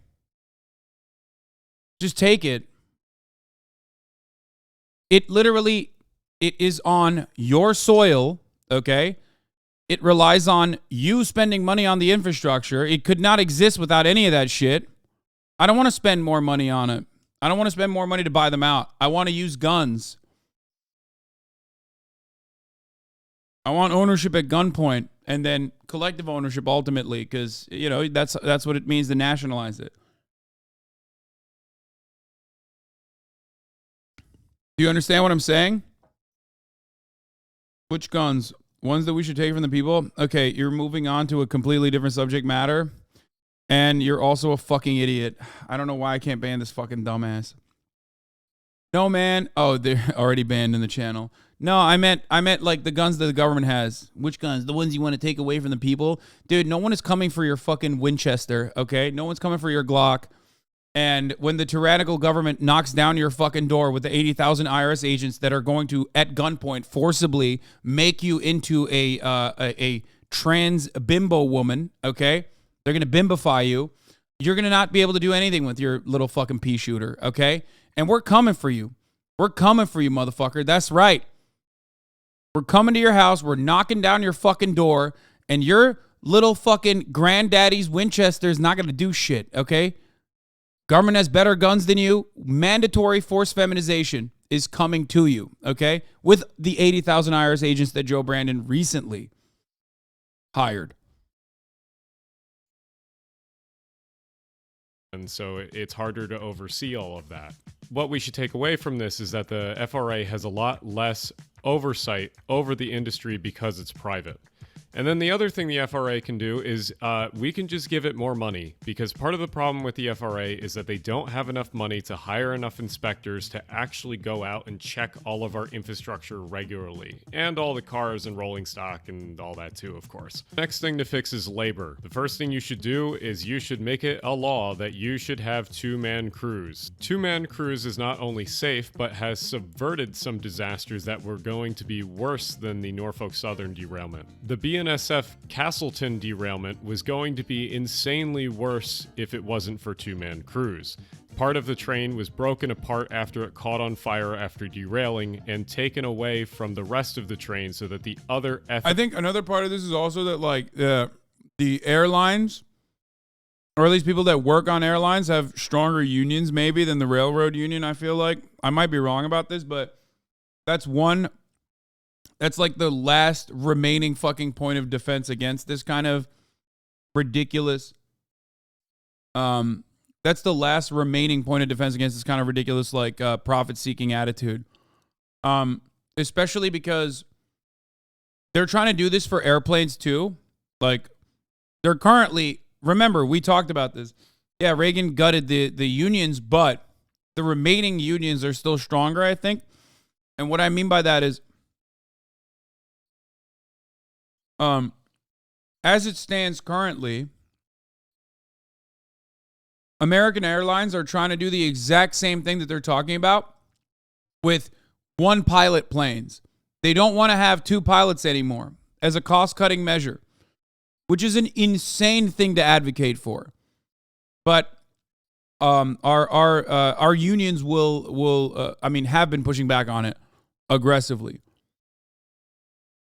Just take it. It is on your soil, okay? It relies on you spending money on the infrastructure. It could not exist without any of that shit. I don't want to spend more money on it. I don't want to spend more money to buy them out. I want to use guns. I want ownership at gunpoint and then collective ownership ultimately because, you know, that's what it means to nationalize it. Do you understand what I'm saying? Which guns? Ones that we should take from the people? Okay, you're moving on to a completely different subject matter. And you're also a fucking idiot. I don't know why I can't ban this fucking dumbass. No, man. Oh, they're already banned in the channel. No, I meant like the guns that the government has. Which guns? The ones you want to take away from the people? Dude, no one is coming for your fucking Winchester, okay? No one's coming for your Glock. And when the tyrannical government knocks down your fucking door with the 80,000 IRS agents that are going to, at gunpoint, forcibly make you into a trans bimbo woman, okay? They're going to bimbify you. You're going to not be able to do anything with your little fucking pea shooter, okay? And we're coming for you. We're coming for you, motherfucker. That's right. We're coming to your house. We're knocking down your fucking door. And your little fucking granddaddy's Winchester is not going to do shit, okay? Government has better guns than you. Mandatory forced feminization is coming to you, okay? With the 80,000 IRS agents that Joe Brandon recently hired. And so it's harder to oversee all of that. What we should take away from this is that the FRA has a lot less oversight over the industry because it's private. And then the other thing the FRA can do is we can just give it more money, because part of the problem with the FRA is that they don't have enough money to hire enough inspectors to actually go out and check all of our infrastructure regularly, and all the cars and rolling stock and all that too, of course. Next thing to fix is labor. The first thing you should do is you should make it a law that you should have two-man crews. Two-man crews is not only safe, but has subverted some disasters that were going to be worse than the Norfolk Southern derailment. The BNSF Castleton derailment was going to be insanely worse if it wasn't for two-man crews. Part of the train was broken apart after it caught on fire after derailing and taken away from the rest of the train so that the other... I think another part of this is also that, like, the airlines, or at least people that work on airlines, have stronger unions maybe than the railroad union, I feel like. I might be wrong about this, but that's like the last remaining fucking point of defense against this kind of ridiculous. That's the last remaining point of defense against this kind of ridiculous, like, profit-seeking attitude. Especially because they're trying to do this for airplanes too. Like, they're currently, remember, we talked about this. Yeah, Reagan gutted the unions, but the remaining unions are still stronger, I think. And what I mean by that is, as it stands currently, American Airlines are trying to do the exact same thing that they're talking about with one pilot planes. They don't want to have two pilots anymore as a cost-cutting measure, which is an insane thing to advocate for. But our unions will have been pushing back on it aggressively.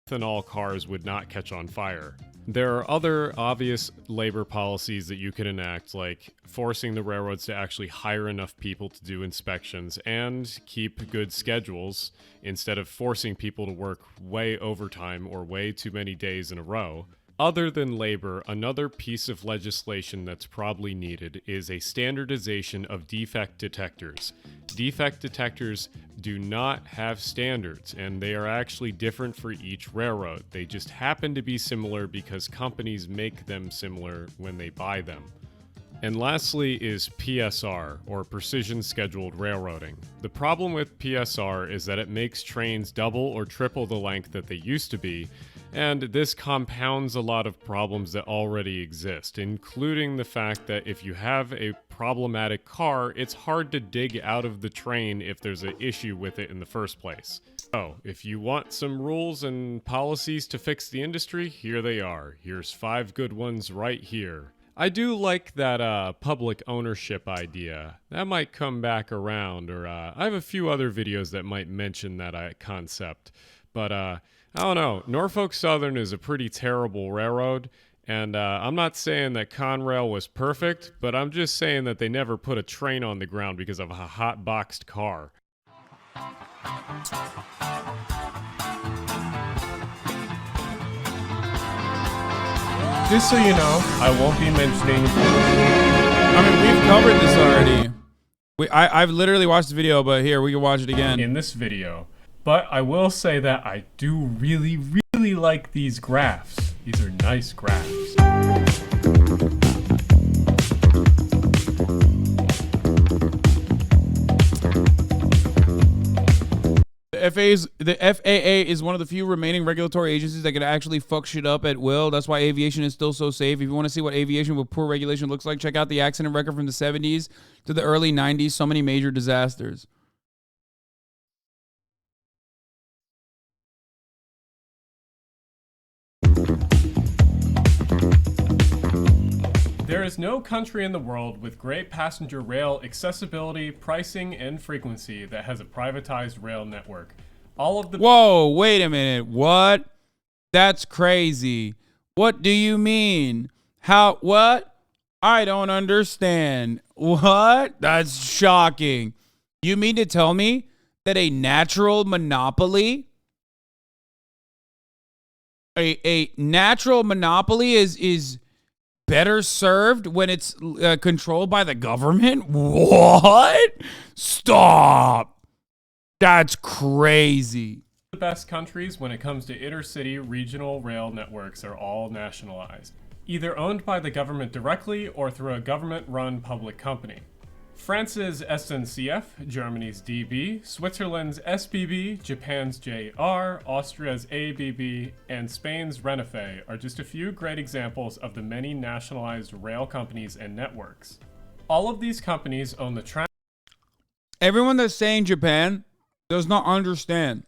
Ethanol cars would not catch on fire. There are other obvious labor policies that you can enact, like forcing the railroads to actually hire enough people to do inspections and keep good schedules instead of forcing people to work way overtime or way too many days in a row. Other than labor, another piece of legislation that's probably needed is a standardization of defect detectors. Defect detectors do not have standards, and they are actually different for each railroad. They just happen to be similar because companies make them similar when they buy them. And lastly is PSR, or Precision Scheduled Railroading. The problem with PSR is that it makes trains double or triple the length that they used to be, and this compounds a lot of problems that already exist, including the fact that if you have a problematic car, it's hard to dig out of the train if there's an issue with it in the first place. So, if you want some rules and policies to fix the industry, here they are. Here's 5 good ones right here. I do like that public ownership idea. That might come back around, or I have a few other videos that might mention that concept. But I don't know. Norfolk Southern is a pretty terrible railroad, and I'm not saying that Conrail was perfect, but I'm just saying that they never put a train on the ground because of a hot-boxed car. Just so you know, I won't be mentioning... I mean, we've covered this already. I've literally watched the video, but here, we can watch it again. In this video. But I will say that I do really, really like these graphs. These are nice graphs. The FAA is one of the few remaining regulatory agencies that can actually fuck shit up at will. That's why aviation is still so safe. If you want to see what aviation with poor regulation looks like, check out the accident record from the 70s to the early 90s. So many major disasters. There is no country in the world with great passenger rail accessibility, pricing, and frequency that has a privatized rail network. All of the... Whoa, wait a minute. What? That's crazy. What do you mean? How? What? I don't understand. What? That's shocking. You mean to tell me that a natural monopoly, a natural monopoly is better served when it's controlled by the government? What? Stop. That's crazy. The best countries when it comes to intercity regional rail networks are all nationalized, either owned by the government directly or through a government-run public company. France's SNCF, Germany's DB, Switzerland's SBB, Japan's JR, Austria's ABB, and Spain's Renfe are just a few great examples of the many nationalized rail companies and networks. All of these companies own the Everyone that's saying Japan does not understand.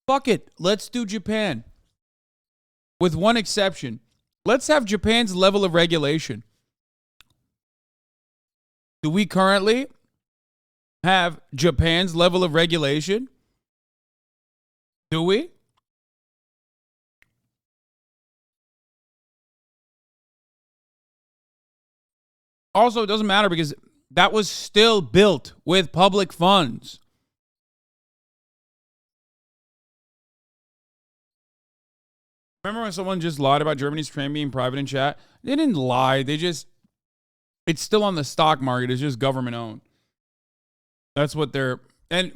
Fuck it. Let's do Japan. With one exception. Let's have Japan's level of regulation. Do we currently have Japan's level of regulation? Do we? Also, it doesn't matter because that was still built with public funds. Remember when someone just lied about Germany's train being private in chat? They didn't lie. It's still on the stock market. It's just government owned. That's what they're... And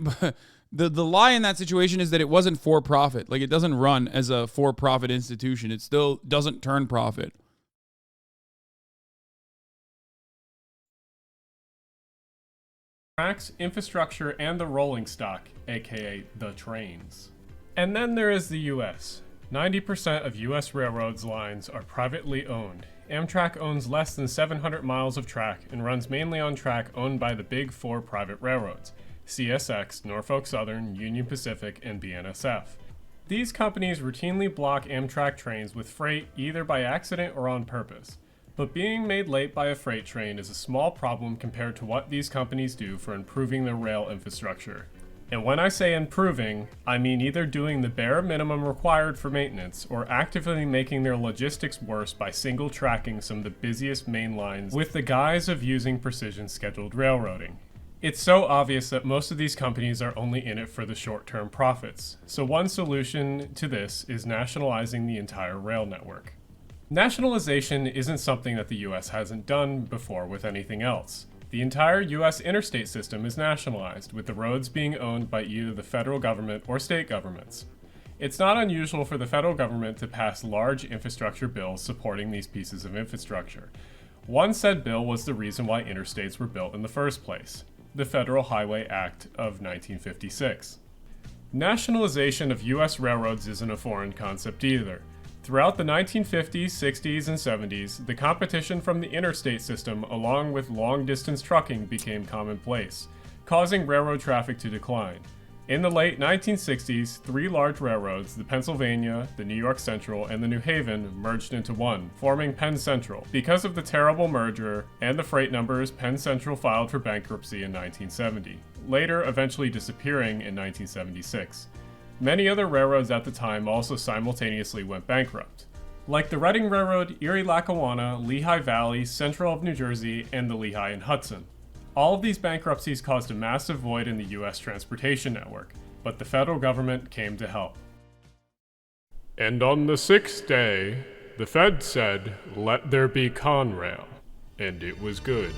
the lie in that situation is that it wasn't for profit. Like, it doesn't run as a for-profit institution. It still doesn't turn profit. tracks, infrastructure, and the rolling stock, aka the trains. And then there is the US. 90% of US railroads lines are privately owned. Amtrak owns less than 700 miles of track and runs mainly on track owned by the big four private railroads: CSX, Norfolk Southern, Union Pacific, and BNSF. These companies routinely block Amtrak trains with freight either by accident or on purpose. But being made late by a freight train is a small problem compared to what these companies do for improving their rail infrastructure. And when I say improving, I mean either doing the bare minimum required for maintenance or actively making their logistics worse by single tracking some of the busiest main lines with the guise of using precision scheduled railroading. It's so obvious that most of these companies are only in it for the short-term profits. So one solution to this is nationalizing the entire rail network. Nationalization isn't something that the US hasn't done before with anything else. The entire US interstate system is nationalized, with the roads being owned by either the federal government or state governments. It's not unusual for the federal government to pass large infrastructure bills supporting these pieces of infrastructure. One said bill was the reason why interstates were built in the first place: the Federal Highway Act of 1956. Nationalization of US railroads isn't a foreign concept either. Throughout the 1950s, 60s, and 70s, the competition from the interstate system along with long-distance trucking became commonplace, causing railroad traffic to decline. In the late 1960s, three large railroads, the Pennsylvania, the New York Central, and the New Haven, merged into one, forming Penn Central. Because of the terrible merger and the freight numbers, Penn Central filed for bankruptcy in 1970, later eventually disappearing in 1976. Many other railroads at the time also simultaneously went bankrupt, like the Reading Railroad, Erie-Lackawanna, Lehigh Valley, Central of New Jersey, and the Lehigh and Hudson. All of these bankruptcies caused a massive void in the US transportation network, but the federal government came to help. And on the sixth day, the Fed said, "Let there be Conrail," and it was good.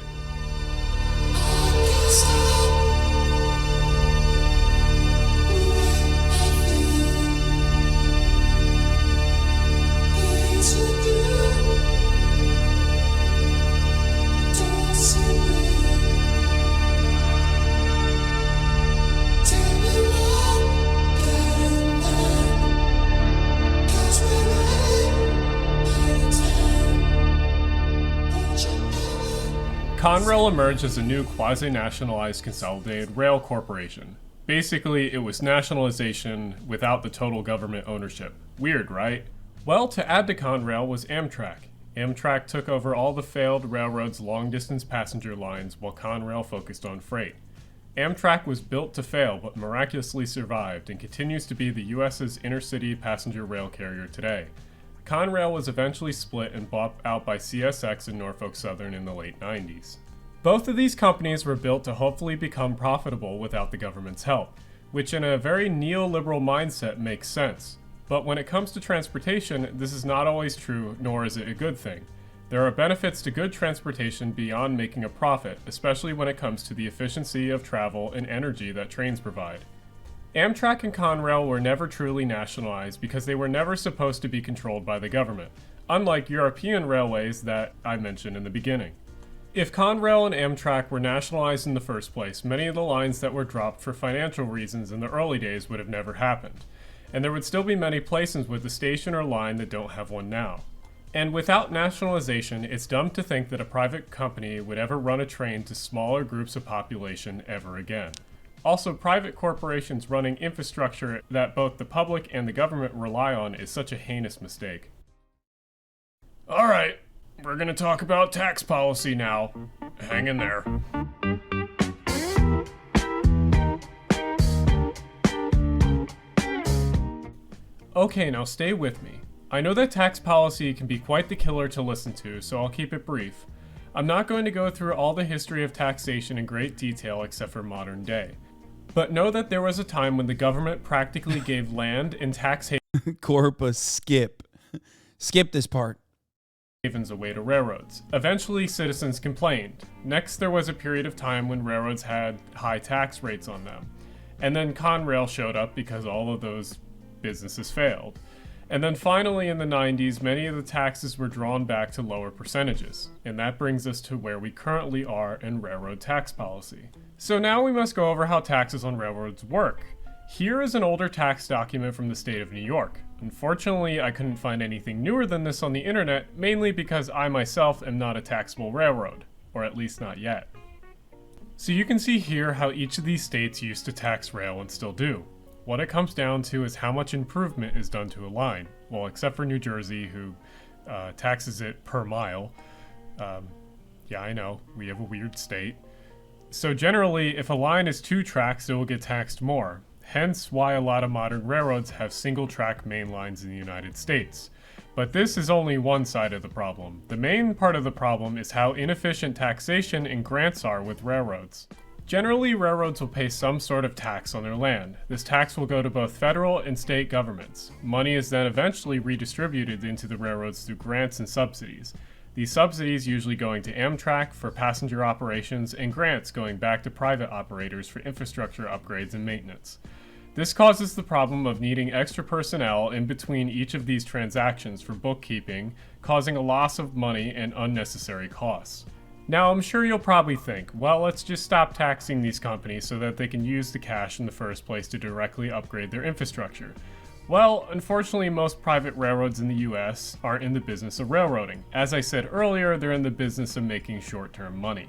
Conrail emerged as a new quasi-nationalized consolidated rail corporation. Basically, it was nationalization without the total government ownership. Weird, right? Well, to add to Conrail was Amtrak. Amtrak took over all the failed railroads' long-distance passenger lines while Conrail focused on freight. Amtrak was built to fail but miraculously survived and continues to be the US's intercity passenger rail carrier today. Conrail was eventually split and bought out by CSX and Norfolk Southern in the late 90s. Both of these companies were built to hopefully become profitable without the government's help, which in a very neoliberal mindset makes sense. But when it comes to transportation, this is not always true, nor is it a good thing. There are benefits to good transportation beyond making a profit, especially when it comes to the efficiency of travel and energy that trains provide. Amtrak and Conrail were never truly nationalized because they were never supposed to be controlled by the government, unlike European railways that I mentioned in the beginning. If Conrail and Amtrak were nationalized in the first place, many of the lines that were dropped for financial reasons in the early days would have never happened, and there would still be many places with a station or line that don't have one now. And without nationalization, it's dumb to think that a private company would ever run a train to smaller groups of population ever again. Also, private corporations running infrastructure that both the public and the government rely on is such a heinous mistake. Alright, we're gonna talk about tax policy now. Hang in there. Okay, now stay with me. I know that tax policy can be quite the killer to listen to, so I'll keep it brief. I'm not going to go through all the history of taxation in great detail except for modern day. But know that there was a time when the government practically gave land and tax Corpus, skip. Skip this part. havens away to railroads. Eventually, citizens complained. Next, there was a period of time when railroads had high tax rates on them. And then Conrail showed up because all of those businesses failed. And then finally in the 90s, many of the taxes were drawn back to lower percentages. And that brings us to where we currently are in railroad tax policy. So now we must go over how taxes on railroads work. Here is an older tax document from the state of New York. Unfortunately, I couldn't find anything newer than this on the internet, mainly because I myself am not a taxable railroad, or at least not yet. So you can see here how each of these states used to tax rail and still do. What it comes down to is how much improvement is done to a line. Well, except for New Jersey, who taxes it per mile. Yeah, I know, we have a weird state. So generally, if a line is 2 tracks, it will get taxed more. Hence why a lot of modern railroads have single-track main lines in the United States. But this is only one side of the problem. The main part of the problem is how inefficient taxation and grants are with railroads. Generally, railroads will pay some sort of tax on their land. This tax will go to both federal and state governments. Money is then eventually redistributed into the railroads through grants and subsidies. These subsidies usually going to Amtrak for passenger operations and grants going back to private operators for infrastructure upgrades and maintenance. This causes the problem of needing extra personnel in between each of these transactions for bookkeeping, causing a loss of money and unnecessary costs. Now, I'm sure you'll probably think, well, let's just stop taxing these companies so that they can use the cash in the first place to directly upgrade their infrastructure. Well, unfortunately, most private railroads in the US aren't in the business of railroading. As I said earlier, they're in the business of making short-term money.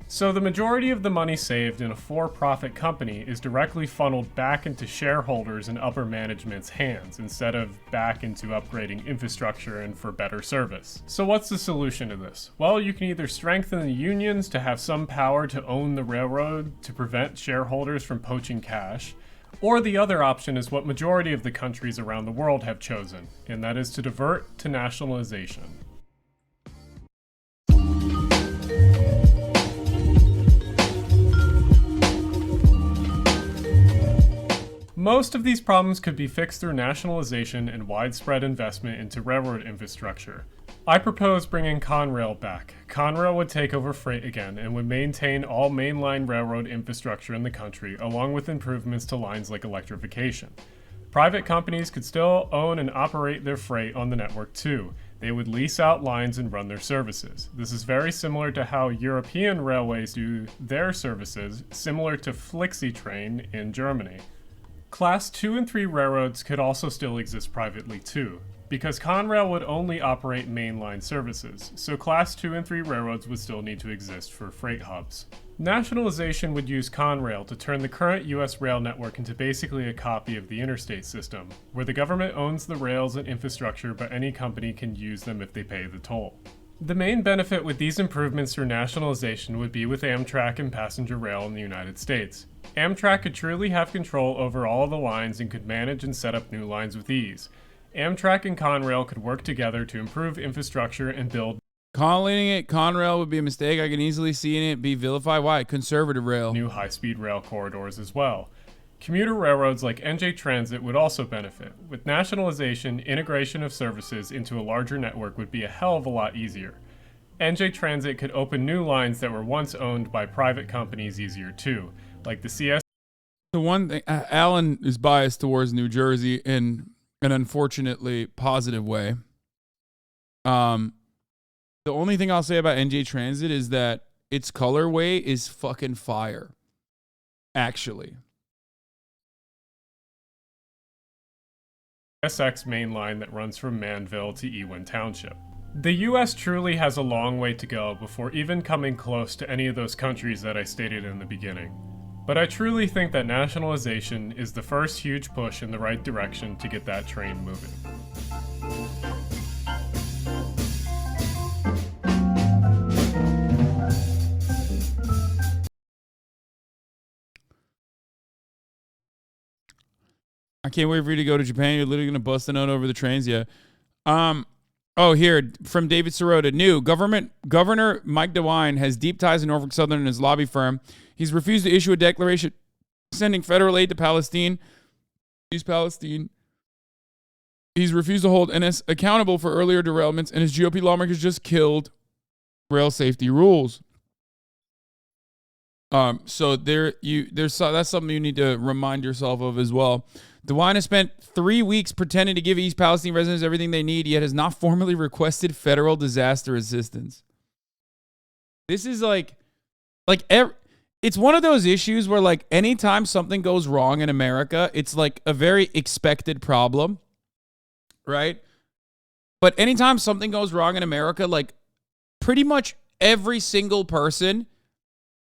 So the majority of the money saved in a for-profit company is directly funneled back into shareholders and upper management's hands instead of back into upgrading infrastructure and for better service. So what's the solution to this? Well, you can either strengthen the unions to have some power to own the railroad to prevent shareholders from poaching cash, or the other option is what majority of the countries around the world have chosen, and that is to divert to nationalization. Most of these problems could be fixed through nationalization and widespread investment into railroad infrastructure. I propose bringing Conrail back. Conrail would take over freight again and would maintain all mainline railroad infrastructure in the country, along with improvements to lines like electrification. Private companies could still own and operate their freight on the network too. They would lease out lines and run their services. This is very similar to how European railways do their services, similar to Flixi-Train in Germany. Class 2 and 3 railroads could also still exist privately too, because Conrail would only operate mainline services, so Class 2 and 3 railroads would still need to exist for freight hubs. Nationalization would use Conrail to turn the current US rail network into basically a copy of the interstate system, where the government owns the rails and infrastructure but any company can use them if they pay the toll. The main benefit with these improvements through nationalization would be with Amtrak and passenger rail in the United States. Amtrak could truly have control over all of the lines and could manage and set up new lines with ease. Amtrak and Conrail could work together to improve infrastructure and build. Calling it Conrail would be a mistake. I can easily see it be vilified. Why? Conservative rail. New high-speed rail corridors as well. Commuter railroads like NJ Transit would also benefit. With nationalization, integration of services into a larger network would be a hell of a lot easier. NJ Transit could open new lines that were once owned by private companies easier too, like the CS. The one thing, Alan is biased towards New Jersey in an unfortunately positive way. The only thing I'll say about NJ Transit is that its colorway is fucking fire. Actually. SX main line that runs from Manville to Ewing Township. The US truly has a long way to go before even coming close to any of those countries that I stated in the beginning. But I truly think that nationalization is the first huge push in the right direction to get that train moving. I can't wait for you to go to Japan. You're literally going to bust a nut over the trains. Yeah. Oh, here, from David Sirota. New Governor Mike DeWine has deep ties in Norfolk Southern and his lobby firm. He's refused to issue a declaration sending federal aid to Palestine. East Palestine. He's refused to hold NS accountable for earlier derailments, and his GOP lawmakers just killed rail safety rules. So that's something you need to remind yourself of as well. DeWine has spent 3 weeks pretending to give East Palestine residents everything they need, yet has not formally requested federal disaster assistance. This is it's one of those issues where like anytime something goes wrong in America, it's like a very expected problem, right? But anytime something goes wrong in America, like pretty much every single person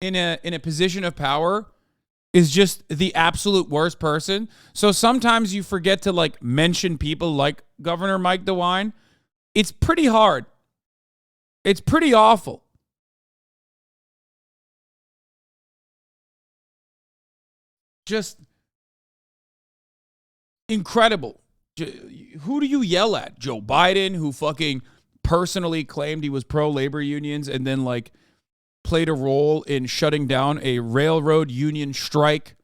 in a position of power is just the absolute worst person. So sometimes you forget to like mention people like Governor Mike DeWine. It's pretty hard. It's pretty awful. Just incredible. Who do you yell at? Joe Biden, who fucking personally claimed he was pro-labor unions and then like played a role in shutting down a railroad union strike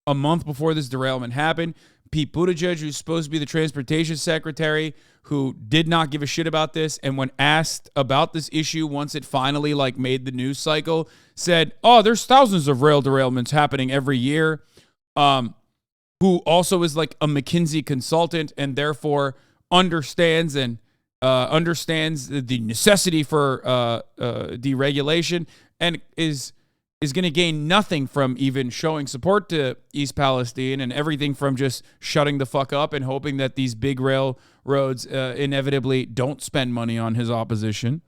a month before this derailment happened. Pete Buttigieg, who's supposed to be the transportation secretary, who did not give a shit about this, and when asked about this issue once it finally like made the news cycle, said, "Oh, there's thousands of rail derailments happening every year." Who also is like a McKinsey consultant and therefore understands the necessity for deregulation, and is going to gain nothing from even showing support to East Palestine, and everything from just shutting the fuck up and hoping that these big railroads inevitably don't spend money on his opposition.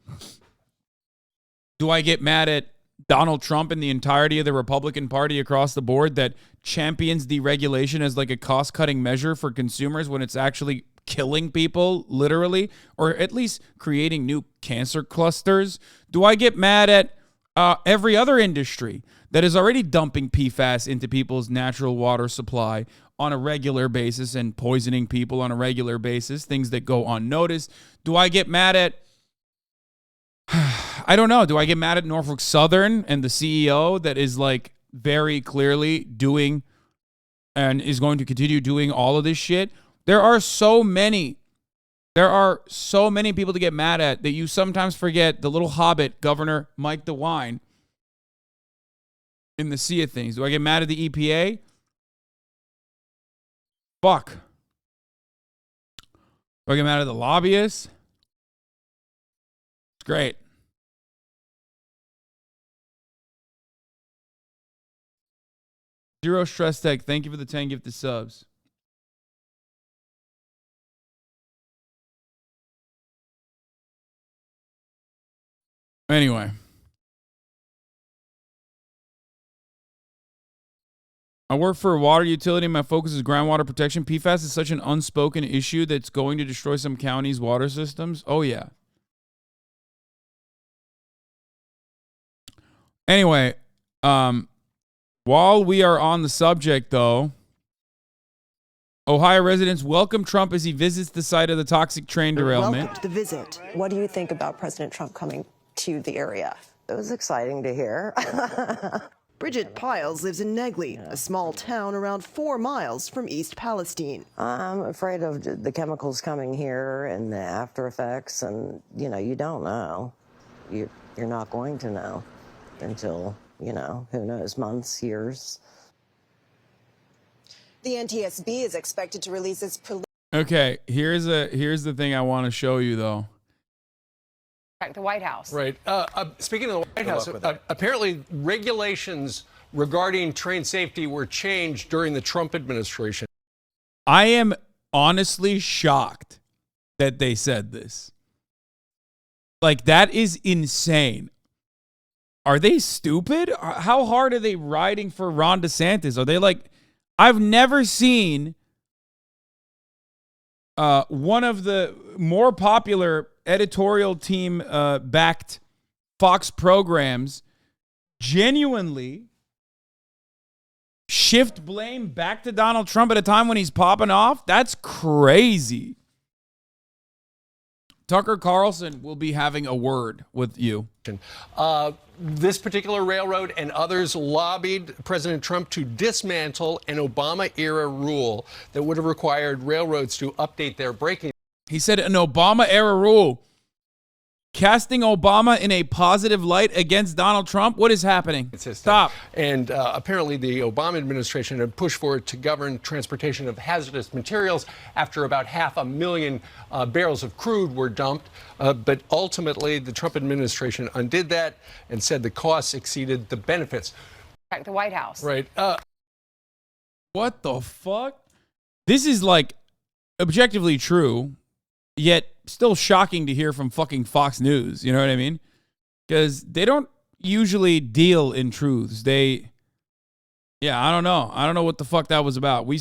Do I get mad at Donald Trump and the entirety of the Republican Party across the board that champions deregulation as like a cost-cutting measure for consumers when it's actually killing people, literally, or at least creating new cancer clusters? Do I get mad at every other industry that is already dumping PFAS into people's natural water supply on a regular basis and poisoning people on a regular basis, things that go unnoticed? Do I get mad at I don't know. Do I get mad at Norfolk Southern and the CEO that is like very clearly doing and is going to continue doing all of this shit? There are so many people to get mad at that you sometimes forget the little hobbit, Governor Mike DeWine, in the sea of things. Do I get mad at the EPA? Fuck. Do I get mad at the lobbyists? It's great. Zero Stress Tech, thank you for the 10 gifted subs. Anyway. I work for a water utility. My focus is groundwater protection. PFAS is such an unspoken issue that's going to destroy some counties' water systems. Oh, yeah. Anyway, while we are on the subject, though, Ohio residents welcome Trump as he visits the site of the toxic train derailment. Welcomed the visit. What do you think about President Trump coming to the area? It was exciting to hear. Bridget Piles lives in Negley, a small town around 4 miles from East Palestine. I'm afraid of the chemicals coming here and the after effects, and you don't know. You're not going to know until, who knows, months, years. The NTSB is expected to release its Okay, here's the thing I want to show you though. The White House. Right. Speaking of the White House, apparently regulations regarding train safety were changed during the Trump administration. I am honestly shocked that they said this. Like, that is insane. Are they stupid? How hard are they riding for Ron DeSantis? Are they like, I've never seen one of the more popular editorial team backed Fox programs genuinely shift blame back to Donald Trump at a time when he's popping off. That's crazy. Tucker Carlson will be having a word with you. This particular railroad and others lobbied President Trump to dismantle an Obama-era rule that would have required railroads to update their braking. He said an Obama-era rule. Casting Obama in a positive light against Donald Trump? What is happening? Stop. And apparently the Obama administration had pushed for it to govern transportation of hazardous materials after about 500,000 barrels of crude were dumped. But ultimately, the Trump administration undid that and said the costs exceeded the benefits. The White House. Right. What the fuck? This is like objectively true, yet still shocking to hear from fucking Fox News. You know what I mean? Because they don't usually deal in truths. I don't know. I don't know what the fuck that was about. We